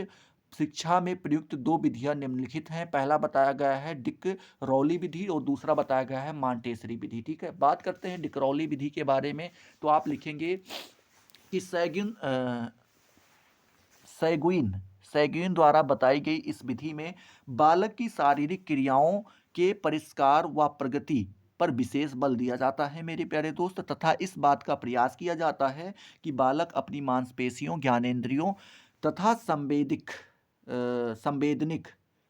शिक्षा में प्रयुक्त 2 विधियां निम्नलिखित हैं। पहला बताया गया है डिक रॉली विधि और दूसरा बताया गया है मॉन्टेसरी विधि, ठीक है। बात करते हैं डिक रॉली विधि के बारे में। तो आप लिखेंगे कि सैगुइन सैगुइन द्वारा बताई गई इस विधि में बालक की शारीरिक क्रियाओं के परिष्कार व प्रगति पर विशेष बल दिया जाता है मेरे प्यारे दोस्त, तथा इस बात का प्रयास किया जाता है कि बालक अपनी मांसपेशियों, ज्ञानेंद्रियों तथा संवेदनिक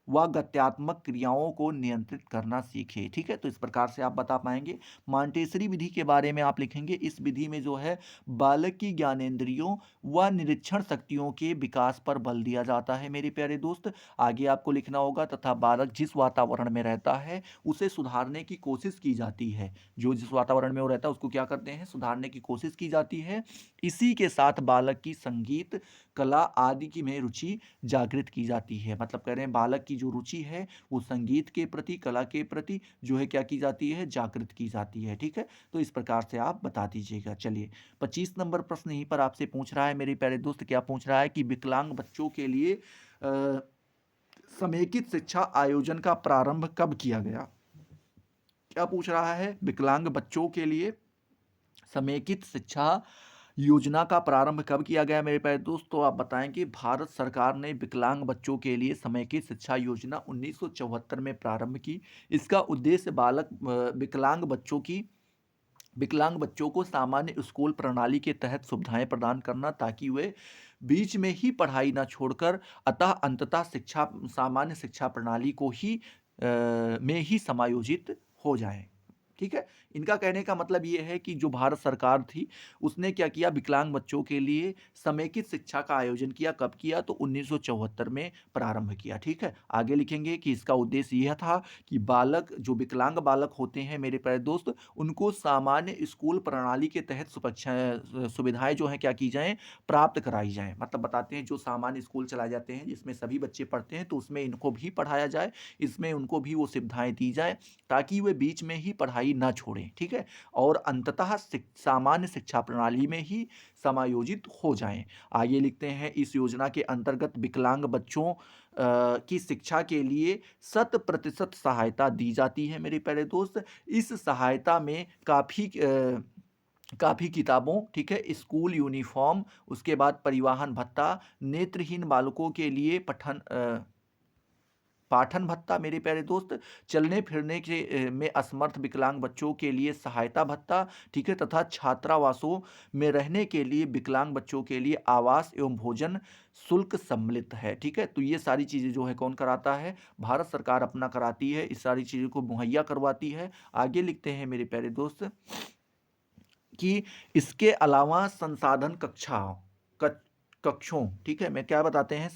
व गत्यात्मक क्रियाओं को नियंत्रित करना सीखे। ठीक है, तो इस प्रकार से आप बता पाएंगे। मॉन्टेसरी विधि के बारे में आप लिखेंगे, इस विधि में जो है बालक की ज्ञानेंद्रियों व निरीक्षण शक्तियों के विकास पर बल दिया जाता है मेरे प्यारे दोस्त। आगे आपको लिखना होगा, तथा बालक जिस वातावरण में रहता है उसे सुधारने की कोशिश की जाती है। जो जिस वातावरण में वो रहता है उसको क्या करते हैं, सुधारने की कोशिश की जाती है। इसी के साथ बालक की संगीत, कला आदि की में रुचि जागृत की जाती है। मतलब कह रहे हैं बालक की जो रुचि है वो संगीत के प्रति, कला के प्रति जो है क्या की जाती है, जागृत की जाती है। ठीक है, तो इस प्रकार से आप बता दीजिएगा। चलिए 25 नंबर प्रश्न यहीं पर आपसे पूछ रहा है मेरे प्यारे दोस्त। क्या पूछ रहा है कि विकलांग बच्चों के लिए समेकित शिक्षा आयोजन का प्रारंभ कब किया गया। क्या पूछ रहा है, विकलांग बच्चों के लिए समेकित शिक्षा योजना का प्रारंभ कब किया गया मेरे प्यारे दोस्त। तो आप बताएं कि भारत सरकार ने विकलांग बच्चों के लिए समेकित शिक्षा योजना 1974 में प्रारंभ की। इसका उद्देश्य विकलांग बच्चों को सामान्य स्कूल प्रणाली के तहत सुविधाएं प्रदान करना, ताकि वे बीच में ही पढ़ाई न छोड़कर अंततः सामान्य शिक्षा प्रणाली को ही में ही समायोजित हो जाएं। ठीक है, इनका कहने का मतलब ये है कि जो भारत सरकार थी उसने क्या किया, विकलांग बच्चों के लिए समेकित शिक्षा का आयोजन किया। कब किया, तो 1974 में प्रारंभ किया। ठीक है, आगे लिखेंगे कि इसका उद्देश्य यह था कि बालक, जो विकलांग बालक होते हैं मेरे प्यारे दोस्त, उनको सामान्य स्कूल प्रणाली के तहत सुविधाएं जो है क्या की जाएं, प्राप्त कराई जाएं। मतलब बताते हैं जो सामान्य स्कूल चलाए जाते हैं जिसमें सभी बच्चे पढ़ते हैं, तो उसमें इनको भी पढ़ाया जाए, इसमें उनको भी वो सुविधाएं दी जाए, ताकि वे बीच में ही पढ़ाई ना छोड़ें। ठीक है, और अंततः सामान्य शिक्षा प्रणाली में ही समायोजित हो जाएं। आगे लिखते हैं, इस योजना के अंतर्गत विकलांग बच्चों की शिक्षा के लिए 100% सहायता दी जाती है मेरे प्यारे दोस्त। इस सहायता में काफ़ी किताबों, ठीक है, स्कूल यूनिफॉर्म, उसके बाद परिवहन भत्ता, नेत्रहीन बालकों के लिए पाठन भत्ता मेरे प्यारे दोस्त, चलने फिरने के में असमर्थ विकलांग बच्चों के लिए सहायता भत्ता, ठीक है, तथा छात्रावासों में रहने के लिए विकलांग बच्चों के लिए आवास एवं भोजन शुल्क सम्मिलित है। ठीक है, तो ये सारी चीज़ें जो है कौन कराता है, भारत सरकार अपना कराती है, इस सारी चीज़ों को मुहैया करवाती है। आगे लिखते हैं मेरे प्यारे दोस्त कि इसके अलावा संसाधन कक्षों, ठीक है, मैं क्या बताते हैं,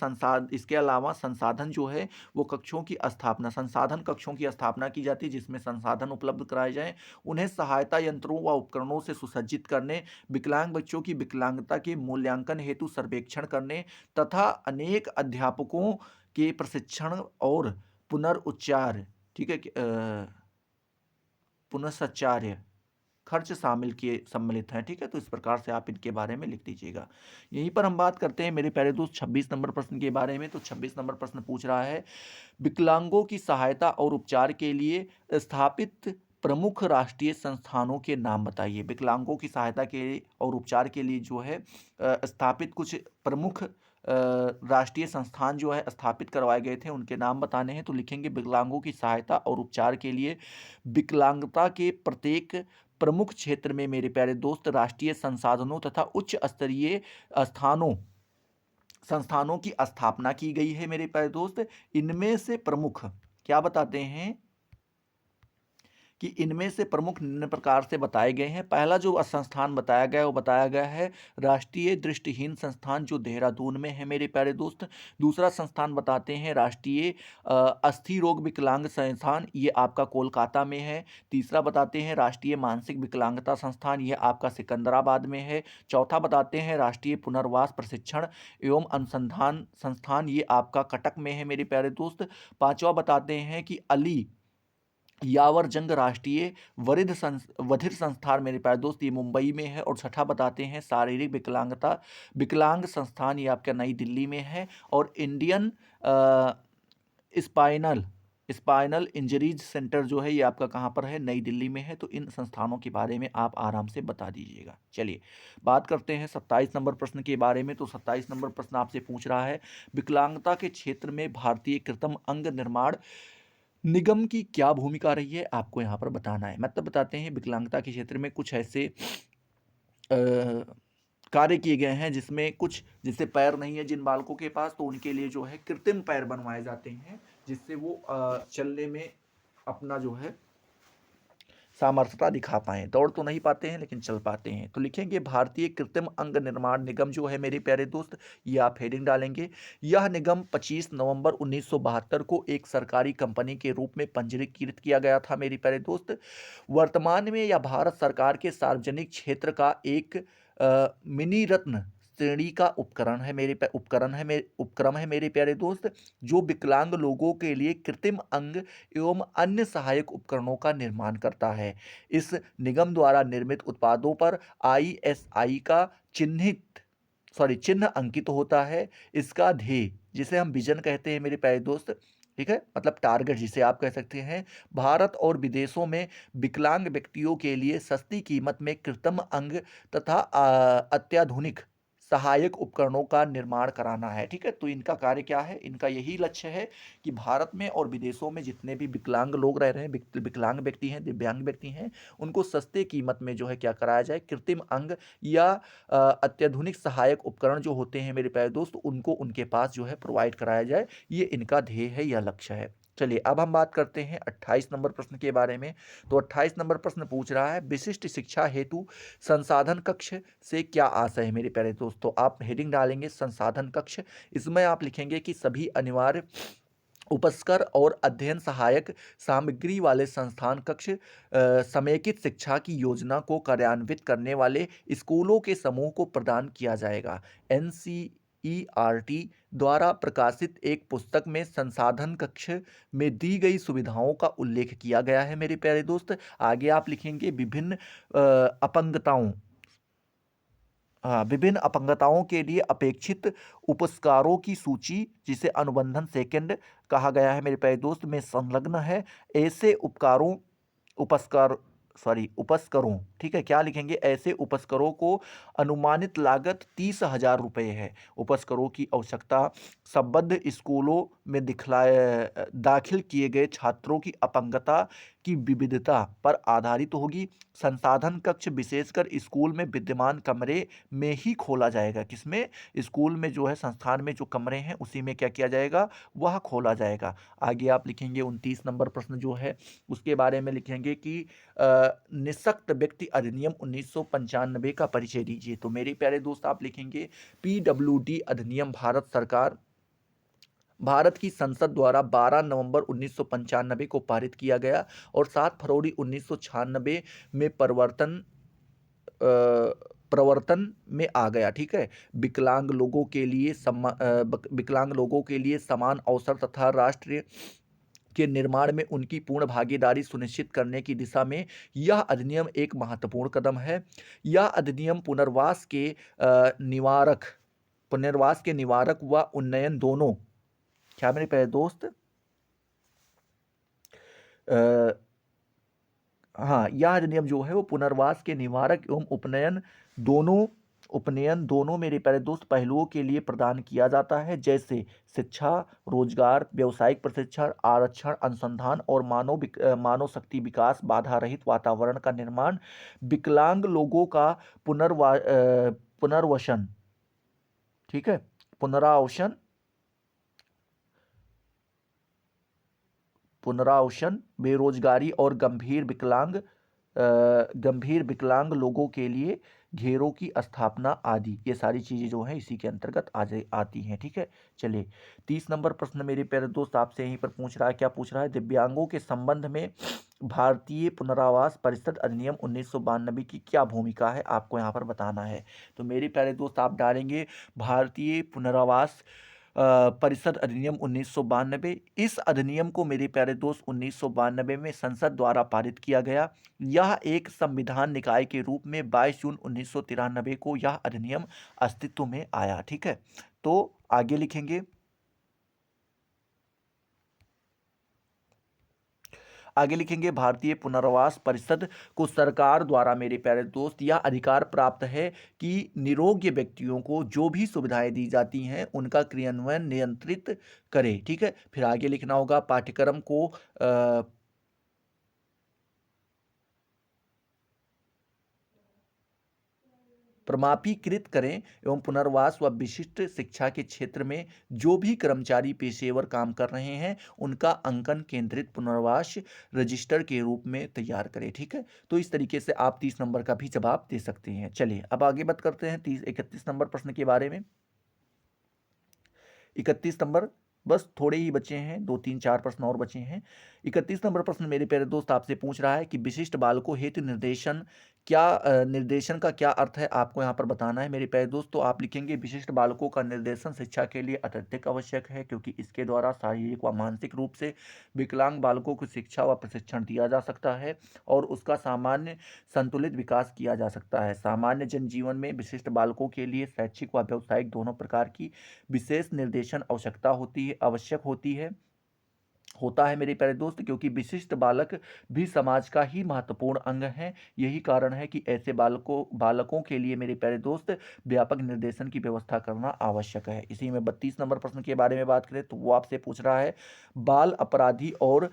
इसके अलावा संसाधन जो है वो कक्षों की स्थापना, संसाधन कक्षों की स्थापना की जाती है, जिसमें संसाधन उपलब्ध कराए जाएं, उन्हें सहायता यंत्रों व उपकरणों से सुसज्जित करने, विकलांग बच्चों की विकलांगता के मूल्यांकन हेतु सर्वेक्षण करने, तथा अनेक अध्यापकों के प्रशिक्षण और पुनरुच्चार, ठीक है, पुनश्चार्य खर्च सम्मिलित हैं। ठीक है, तो इस प्रकार से आप इनके बारे में लिख दीजिएगा। यहीं पर हम बात करते हैं मेरे प्यारे दोस्त 26 नंबर प्रश्न के बारे में। तो 26 नंबर प्रश्न पूछ रहा है, विकलांगों की सहायता और उपचार के लिए स्थापित प्रमुख राष्ट्रीय संस्थानों के नाम बताइए। विकलांगों की सहायता के और उपचार के लिए जो है स्थापित कुछ प्रमुख राष्ट्रीय संस्थान जो है स्थापित करवाए गए थे, उनके नाम बताने हैं। तो लिखेंगे, विकलांगों की सहायता और उपचार के लिए विकलांगता के प्रत्येक प्रमुख क्षेत्र में मेरे प्यारे दोस्त राष्ट्रीय संसाधनों तथा उच्च स्तरीय स्थानों संस्थानों की स्थापना की गई है मेरे प्यारे दोस्त। इनमें से प्रमुख क्या बताते हैं कि इनमें से प्रमुख निम्न प्रकार से बताए गए हैं। पहला जो संस्थान बताया गया है वो बताया गया है राष्ट्रीय दृष्टिहीन संस्थान, जो देहरादून में है मेरे प्यारे दोस्त। दूसरा संस्थान बताते हैं राष्ट्रीय अस्थि रोग विकलांग संस्थान, ये आपका कोलकाता में है। तीसरा बताते हैं राष्ट्रीय मानसिक विकलांगता संस्थान, ये आपका सिकंदराबाद में है। चौथा बताते हैं राष्ट्रीय पुनर्वास प्रशिक्षण एवं अनुसंधान संस्थान, ये आपका कटक में है मेरे प्यारे दोस्त। पांचवा बताते हैं कि अली यावर जंग राष्ट्रीय वधिर संस्थान मेरे प्यारे दोस्त, ये मुंबई में है। और छठा बताते हैं शारीरिक विकलांग संस्थान, ये आपका नई दिल्ली में है। और Indian spinal spinal injuries centre जो है ये आपका कहाँ पर है, नई दिल्ली में है। तो इन संस्थानों के बारे में आप आराम से बता दीजिएगा। चलिए बात करते हैं 27 नंबर प्रश्न के बारे में। तो 27 नंबर प्रश्न आपसे पूछ रहा है, विकलांगता के क्षेत्र में भारतीय कृत्रिम अंग निर्माण निगम की क्या भूमिका रही है, आपको यहाँ पर बताना है। मतलब बताते हैं विकलांगता के क्षेत्र में कुछ ऐसे कार्य किए गए हैं, जिसमें कुछ जिससे पैर नहीं है जिन बालकों के पास, तो उनके लिए जो है कृत्रिम पैर बनवाए जाते हैं, जिससे वो चलने में अपना जो है सामर्थ्यता दिखा पाएँ। दौड़ तो नहीं पाते हैं लेकिन चल पाते हैं। तो लिखेंगे भारतीय कृत्रिम अंग निर्माण निगम जो है मेरे प्यारे दोस्त, ये आप हेडिंग डालेंगे। यह निगम 25 नवंबर 1972 को एक सरकारी कंपनी के रूप में पंजीकृत किया गया था मेरे प्यारे दोस्त। वर्तमान में यह भारत सरकार के सार्वजनिक क्षेत्र का एक मिनी रत्न श्रेणी का उपक्रम है मेरे प्यारे दोस्त, जो विकलांग लोगों के लिए कृत्रिम अंग एवं अन्य सहायक उपकरणों का निर्माण करता है। इस निगम द्वारा निर्मित उत्पादों पर ISI का चिन्ह अंकित होता है। इसका ध्येय, जिसे हम विजन कहते हैं मेरे प्यारे दोस्त, ठीक है, मतलब टारगेट जिसे आप कह सकते हैं, भारत और विदेशों में विकलांग व्यक्तियों के लिए सस्ती कीमत में कृत्रिम अंग तथा अत्याधुनिक सहायक उपकरणों का निर्माण कराना है। ठीक है, तो इनका कार्य क्या है, इनका यही लक्ष्य है कि भारत में और विदेशों में जितने भी विकलांग लोग रह रहे हैं, विकलांग व्यक्ति हैं, दिव्यांग व्यक्ति हैं, उनको सस्ते कीमत में जो है क्या कराया जाए, कृत्रिम अंग या अत्याधुनिक सहायक उपकरण जो होते हैं मेरे प्यारे दोस्त, उनको उनके पास जो है प्रोवाइड कराया जाए। ये इनका ध्येय है, यह लक्ष्य है। चलिए अब हम बात करते हैं 28 नंबर प्रश्न के बारे में। तो 28 नंबर प्रश्न पूछ रहा है, विशिष्ट शिक्षा हेतु संसाधन कक्ष से क्या आशय है मेरे प्यारे दोस्तों। आप हेडिंग डालेंगे संसाधन कक्ष। इसमें आप लिखेंगे कि सभी अनिवार्य उपस्कर और अध्ययन सहायक सामग्री वाले संस्थान कक्ष समेकित शिक्षा की योजना को कार्यान्वित करने वाले स्कूलों के समूह को प्रदान किया जाएगा। NCERT द्वारा प्रकाशित एक पुस्तक में संसाधन कक्ष में दी गई सुविधाओं का उल्लेख किया गया है मेरे प्यारे दोस्त। आगे आप लिखेंगे विभिन्न अपंगताओं के लिए अपेक्षित उपस्कारों की सूची, जिसे अनुबंधन सेकंड कहा गया है मेरे प्यारे दोस्त, में संलग्न है। ऐसे उपस्करों, ठीक है, क्या लिखेंगे, ऐसे उपस्करों को अनुमानित लागत 30,000 रुपये है। उपस्करों की आवश्यकता संबद्ध स्कूलों में दाखिल किए गए छात्रों की अपंगता की विविधता पर आधारित होगी। संसाधन कक्ष विशेषकर स्कूल में विद्यमान कमरे में ही खोला जाएगा। किसमें, स्कूल में जो है, संस्थान में जो कमरे हैं उसी में क्या किया जाएगा, वह खोला जाएगा। आगे आप लिखेंगे 29 नंबर प्रश्न जो है उसके बारे में लिखेंगे कि निःशक्त व्यक्ति अधिनियम 1995 का परिचय दीजिए। तो मेरे प्यारे दोस्त आप लिखेंगे PWD अधिनियम भारत की संसद द्वारा 12 नवंबर 1995 को पारित किया गया और 7 फरवरी 1996 में प्रवर्तन में आ गया। ठीक है, विकलांग लोगों के लिए समान अवसर तथा राष्ट्र के निर्माण में उनकी पूर्ण भागीदारी सुनिश्चित करने की दिशा में यह अधिनियम एक महत्वपूर्ण कदम है। यह अधिनियम पुनर्वास के निवारक व उन्नयन दोनों, क्या मेरे प्यारे दोस्त, हाँ, यह अधिनियम जो है वो पुनर्वास के निवारक एवं उपनयन दोनों मेरे प्यारे दोस्त पहलुओं के लिए प्रदान किया जाता है, जैसे शिक्षा, रोजगार, व्यावसायिक प्रशिक्षण, आरक्षण, अनुसंधान और मानव शक्ति विकास, बाधा रहित वातावरण का निर्माण, विकलांग लोगों का पुनर्वसन, ठीक है, पुनरावसन, बेरोजगारी और गंभीर विकलांग लोगों के लिए घेरों की स्थापना आदि, ये सारी चीजें जो हैं इसी के अंतर्गत आती हैं। ठीक है, चलिए 30 नंबर प्रश्न मेरे प्यारे दोस्त आपसे यहीं पर पूछ रहा है, क्या पूछ रहा है, दिव्यांगों के संबंध में भारतीय पुनरावास परिषद अधिनियम 1992 की क्या भूमिका है, आपको यहाँ पर बताना है। तो मेरे प्यारे दोस्त आप डालेंगे भारतीय पुनरावास परिषद अधिनियम 1992। इस अधिनियम को मेरे प्यारे दोस्त 1992 में संसद द्वारा पारित किया गया। यह एक संविधान निकाय के रूप में 22 जून 1993 को यह अधिनियम अस्तित्व में आया। ठीक है, तो आगे लिखेंगे, भारतीय पुनर्वास परिषद को सरकार द्वारा मेरे प्यारे दोस्त यह अधिकार प्राप्त है कि निरोग्य व्यक्तियों को जो भी सुविधाएं दी जाती हैं उनका क्रियान्वयन नियंत्रित करे। ठीक है, फिर आगे लिखना होगा, पाठ्यक्रम को प्रमाणीकृत करें एवं पुनर्वास व विशिष्ट शिक्षा के क्षेत्र में जो भी कर्मचारी पेशेवर काम कर रहे हैं उनका अंकन केंद्रित पुनर्वास रजिस्टर के रूप में तैयार करें। ठीक है, तो इस तरीके से आप 30 नंबर का भी जवाब दे सकते हैं। चलिए अब आगे बात करते हैं 31 नंबर प्रश्न के बारे में। 31 नंबर, बस थोड़े ही बचे हैं, 2 3 4 प्रश्न और बचे हैं। 31 नंबर प्रश्न मेरे प्यारे दोस्त आपसे पूछ रहा है कि विशिष्ट बालकों हेतु निर्देशन का क्या अर्थ है, आपको यहाँ पर बताना है मेरे प्यारे दोस्त। तो आप लिखेंगे विशिष्ट बालकों का निर्देशन शिक्षा के लिए अत्यधिक आवश्यक है, क्योंकि इसके द्वारा शारीरिक व मानसिक रूप से विकलांग बालकों को शिक्षा व प्रशिक्षण दिया जा सकता है और उसका सामान्य संतुलित विकास किया जा सकता है। सामान्य जनजीवन में विशिष्ट बालकों के लिए शैक्षिक व व्यावसायिक दोनों प्रकार की विशेष निर्देशन आवश्यक होता है मेरे प्यारे दोस्त, क्योंकि विशिष्ट बालक भी समाज का ही महत्वपूर्ण अंग है। यही कारण है कि ऐसे बालकों के लिए मेरे प्यारे दोस्त व्यापक निर्देशन की व्यवस्था करना आवश्यक है। इसी में 32 नंबर प्रश्न के बारे में बात करें तो वो आपसे पूछ रहा है बाल अपराधी और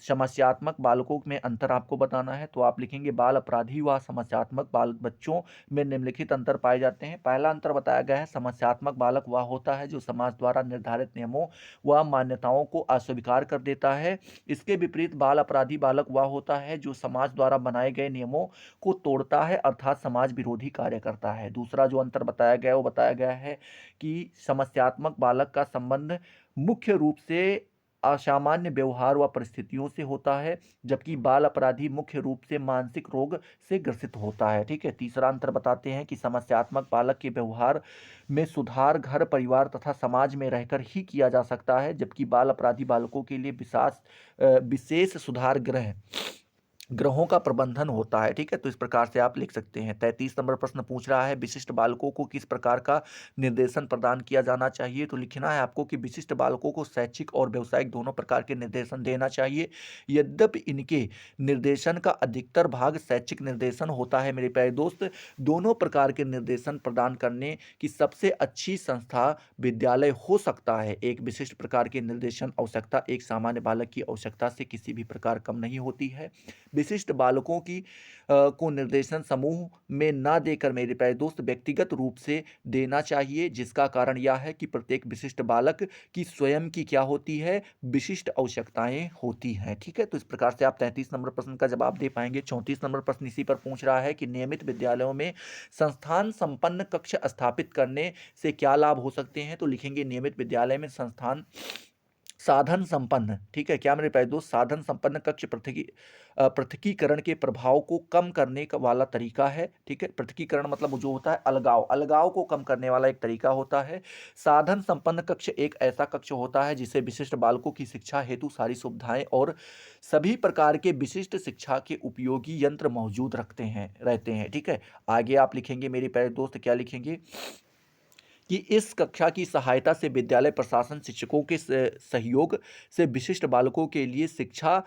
समस्यात्मक बालकों में अंतर आपको बताना है। तो आप लिखेंगे बाल अपराधी व समस्यात्मक बाल बच्चों में निम्नलिखित अंतर पाए जाते हैं। पहला अंतर बताया गया है, समस्यात्मक बालक वह होता है जो समाज द्वारा निर्धारित नियमों व मान्यताओं को अस्वीकार कर देता है। इसके विपरीत बाल अपराधी बालक वह होता है जो समाज द्वारा बनाए गए नियमों को तोड़ता है, अर्थात समाज विरोधी कार्य करता है। दूसरा जो अंतर बताया गया वो बताया गया है कि समस्यात्मक बालक का संबंध मुख्य रूप से असामान्य व्यवहार व परिस्थितियों से होता है, जबकि बाल अपराधी मुख्य रूप से मानसिक रोग से ग्रसित होता है। ठीक है, तीसरा अंतर बताते हैं कि समस्यात्मक बालक के व्यवहार में सुधार घर परिवार तथा समाज में रहकर ही किया जा सकता है, जबकि बाल अपराधी बालकों के लिए विशेष सुधार ग्रहों का प्रबंधन होता है। ठीक है, तो इस प्रकार से आप लिख सकते हैं। 33 नंबर प्रश्न पूछ रहा है विशिष्ट बालकों को किस प्रकार का निर्देशन प्रदान किया जाना चाहिए। तो लिखना है आपको कि विशिष्ट बालकों को शैक्षिक और व्यावसायिक दोनों प्रकार के निर्देशन देना चाहिए। यद्यपि इनके निर्देशन का अधिकतर भाग शैक्षिक निर्देशन होता है मेरे प्यारे दोस्त, दोनों प्रकार के निर्देशन प्रदान करने की सबसे अच्छी संस्था विद्यालय हो सकता है। एक विशिष्ट प्रकार के निर्देशन आवश्यकता एक सामान्य बालक की आवश्यकता से किसी भी प्रकार कम नहीं होती है। विशिष्ट बालकों को निर्देशन समूह में ना देकर मेरे प्यारे दोस्त व्यक्तिगत रूप से देना चाहिए, जिसका कारण यह है कि प्रत्येक विशिष्ट बालक की स्वयं की क्या होती है, विशिष्ट आवश्यकताएं होती हैं। ठीक है, तो इस प्रकार से आप 33 नंबर प्रश्न का जवाब दे पाएंगे। 34 नंबर प्रश्न इसी पर पूछ रहा है कि नियमित विद्यालयों में संस्थान संपन्न कक्ष स्थापित करने से क्या लाभ हो सकते हैं। तो लिखेंगे नियमित विद्यालय में संस्थान साधन संपन्न, ठीक है, क्या मेरे प्यारे दोस्त, साधन संपन्न कक्ष पृथकीकरण के प्रभाव को कम करने का वाला तरीका है। ठीक है, पृथकीकरण मतलब जो होता है अलगाव को कम करने वाला एक तरीका होता है। साधन संपन्न कक्ष एक ऐसा कक्ष होता है जिसे विशिष्ट बालकों की शिक्षा हेतु सारी सुविधाएं और सभी प्रकार के विशिष्ट शिक्षा के उपयोगी यंत्र मौजूद रहते हैं। ठीक है, आगे आप लिखेंगे मेरे प्यारे दोस्त, क्या लिखेंगे कि इस कक्षा की सहायता से विद्यालय प्रशासन शिक्षकों के सहयोग से विशिष्ट बालकों के लिए शिक्षा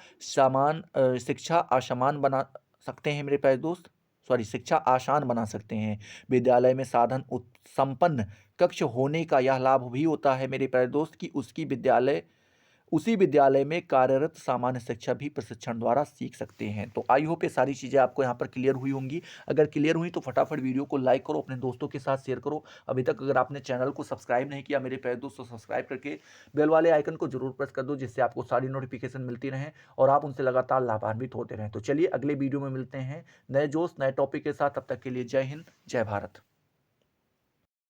आसान बना सकते हैं मेरे प्यारे दोस्त, शिक्षा आसान बना सकते हैं। विद्यालय में साधन संपन्न कक्ष होने का यह लाभ भी होता है मेरे प्यारे दोस्त कि उसी विद्यालय में कार्यरत सामान्य शिक्षा भी प्रशिक्षण द्वारा सीख सकते हैं। तो आई होप ये सारी चीज़ें आपको यहाँ पर क्लियर हुई होंगी। अगर क्लियर हुई तो फटाफट वीडियो को लाइक करो, अपने दोस्तों के साथ शेयर करो। अभी तक अगर आपने चैनल को सब्सक्राइब नहीं किया मेरे प्यारे दोस्तों, सब्सक्राइब करके बेल वाले आइकन को जरूर प्रेस कर दो, जिससे आपको सारी नोटिफिकेशन मिलती रहें और आप उनसे लगातार लाभान्वित होते रहें। तो चलिए अगले वीडियो में मिलते हैं नए जोश नए टॉपिक के साथ। तब तक के लिए जय हिंद, जय भारत।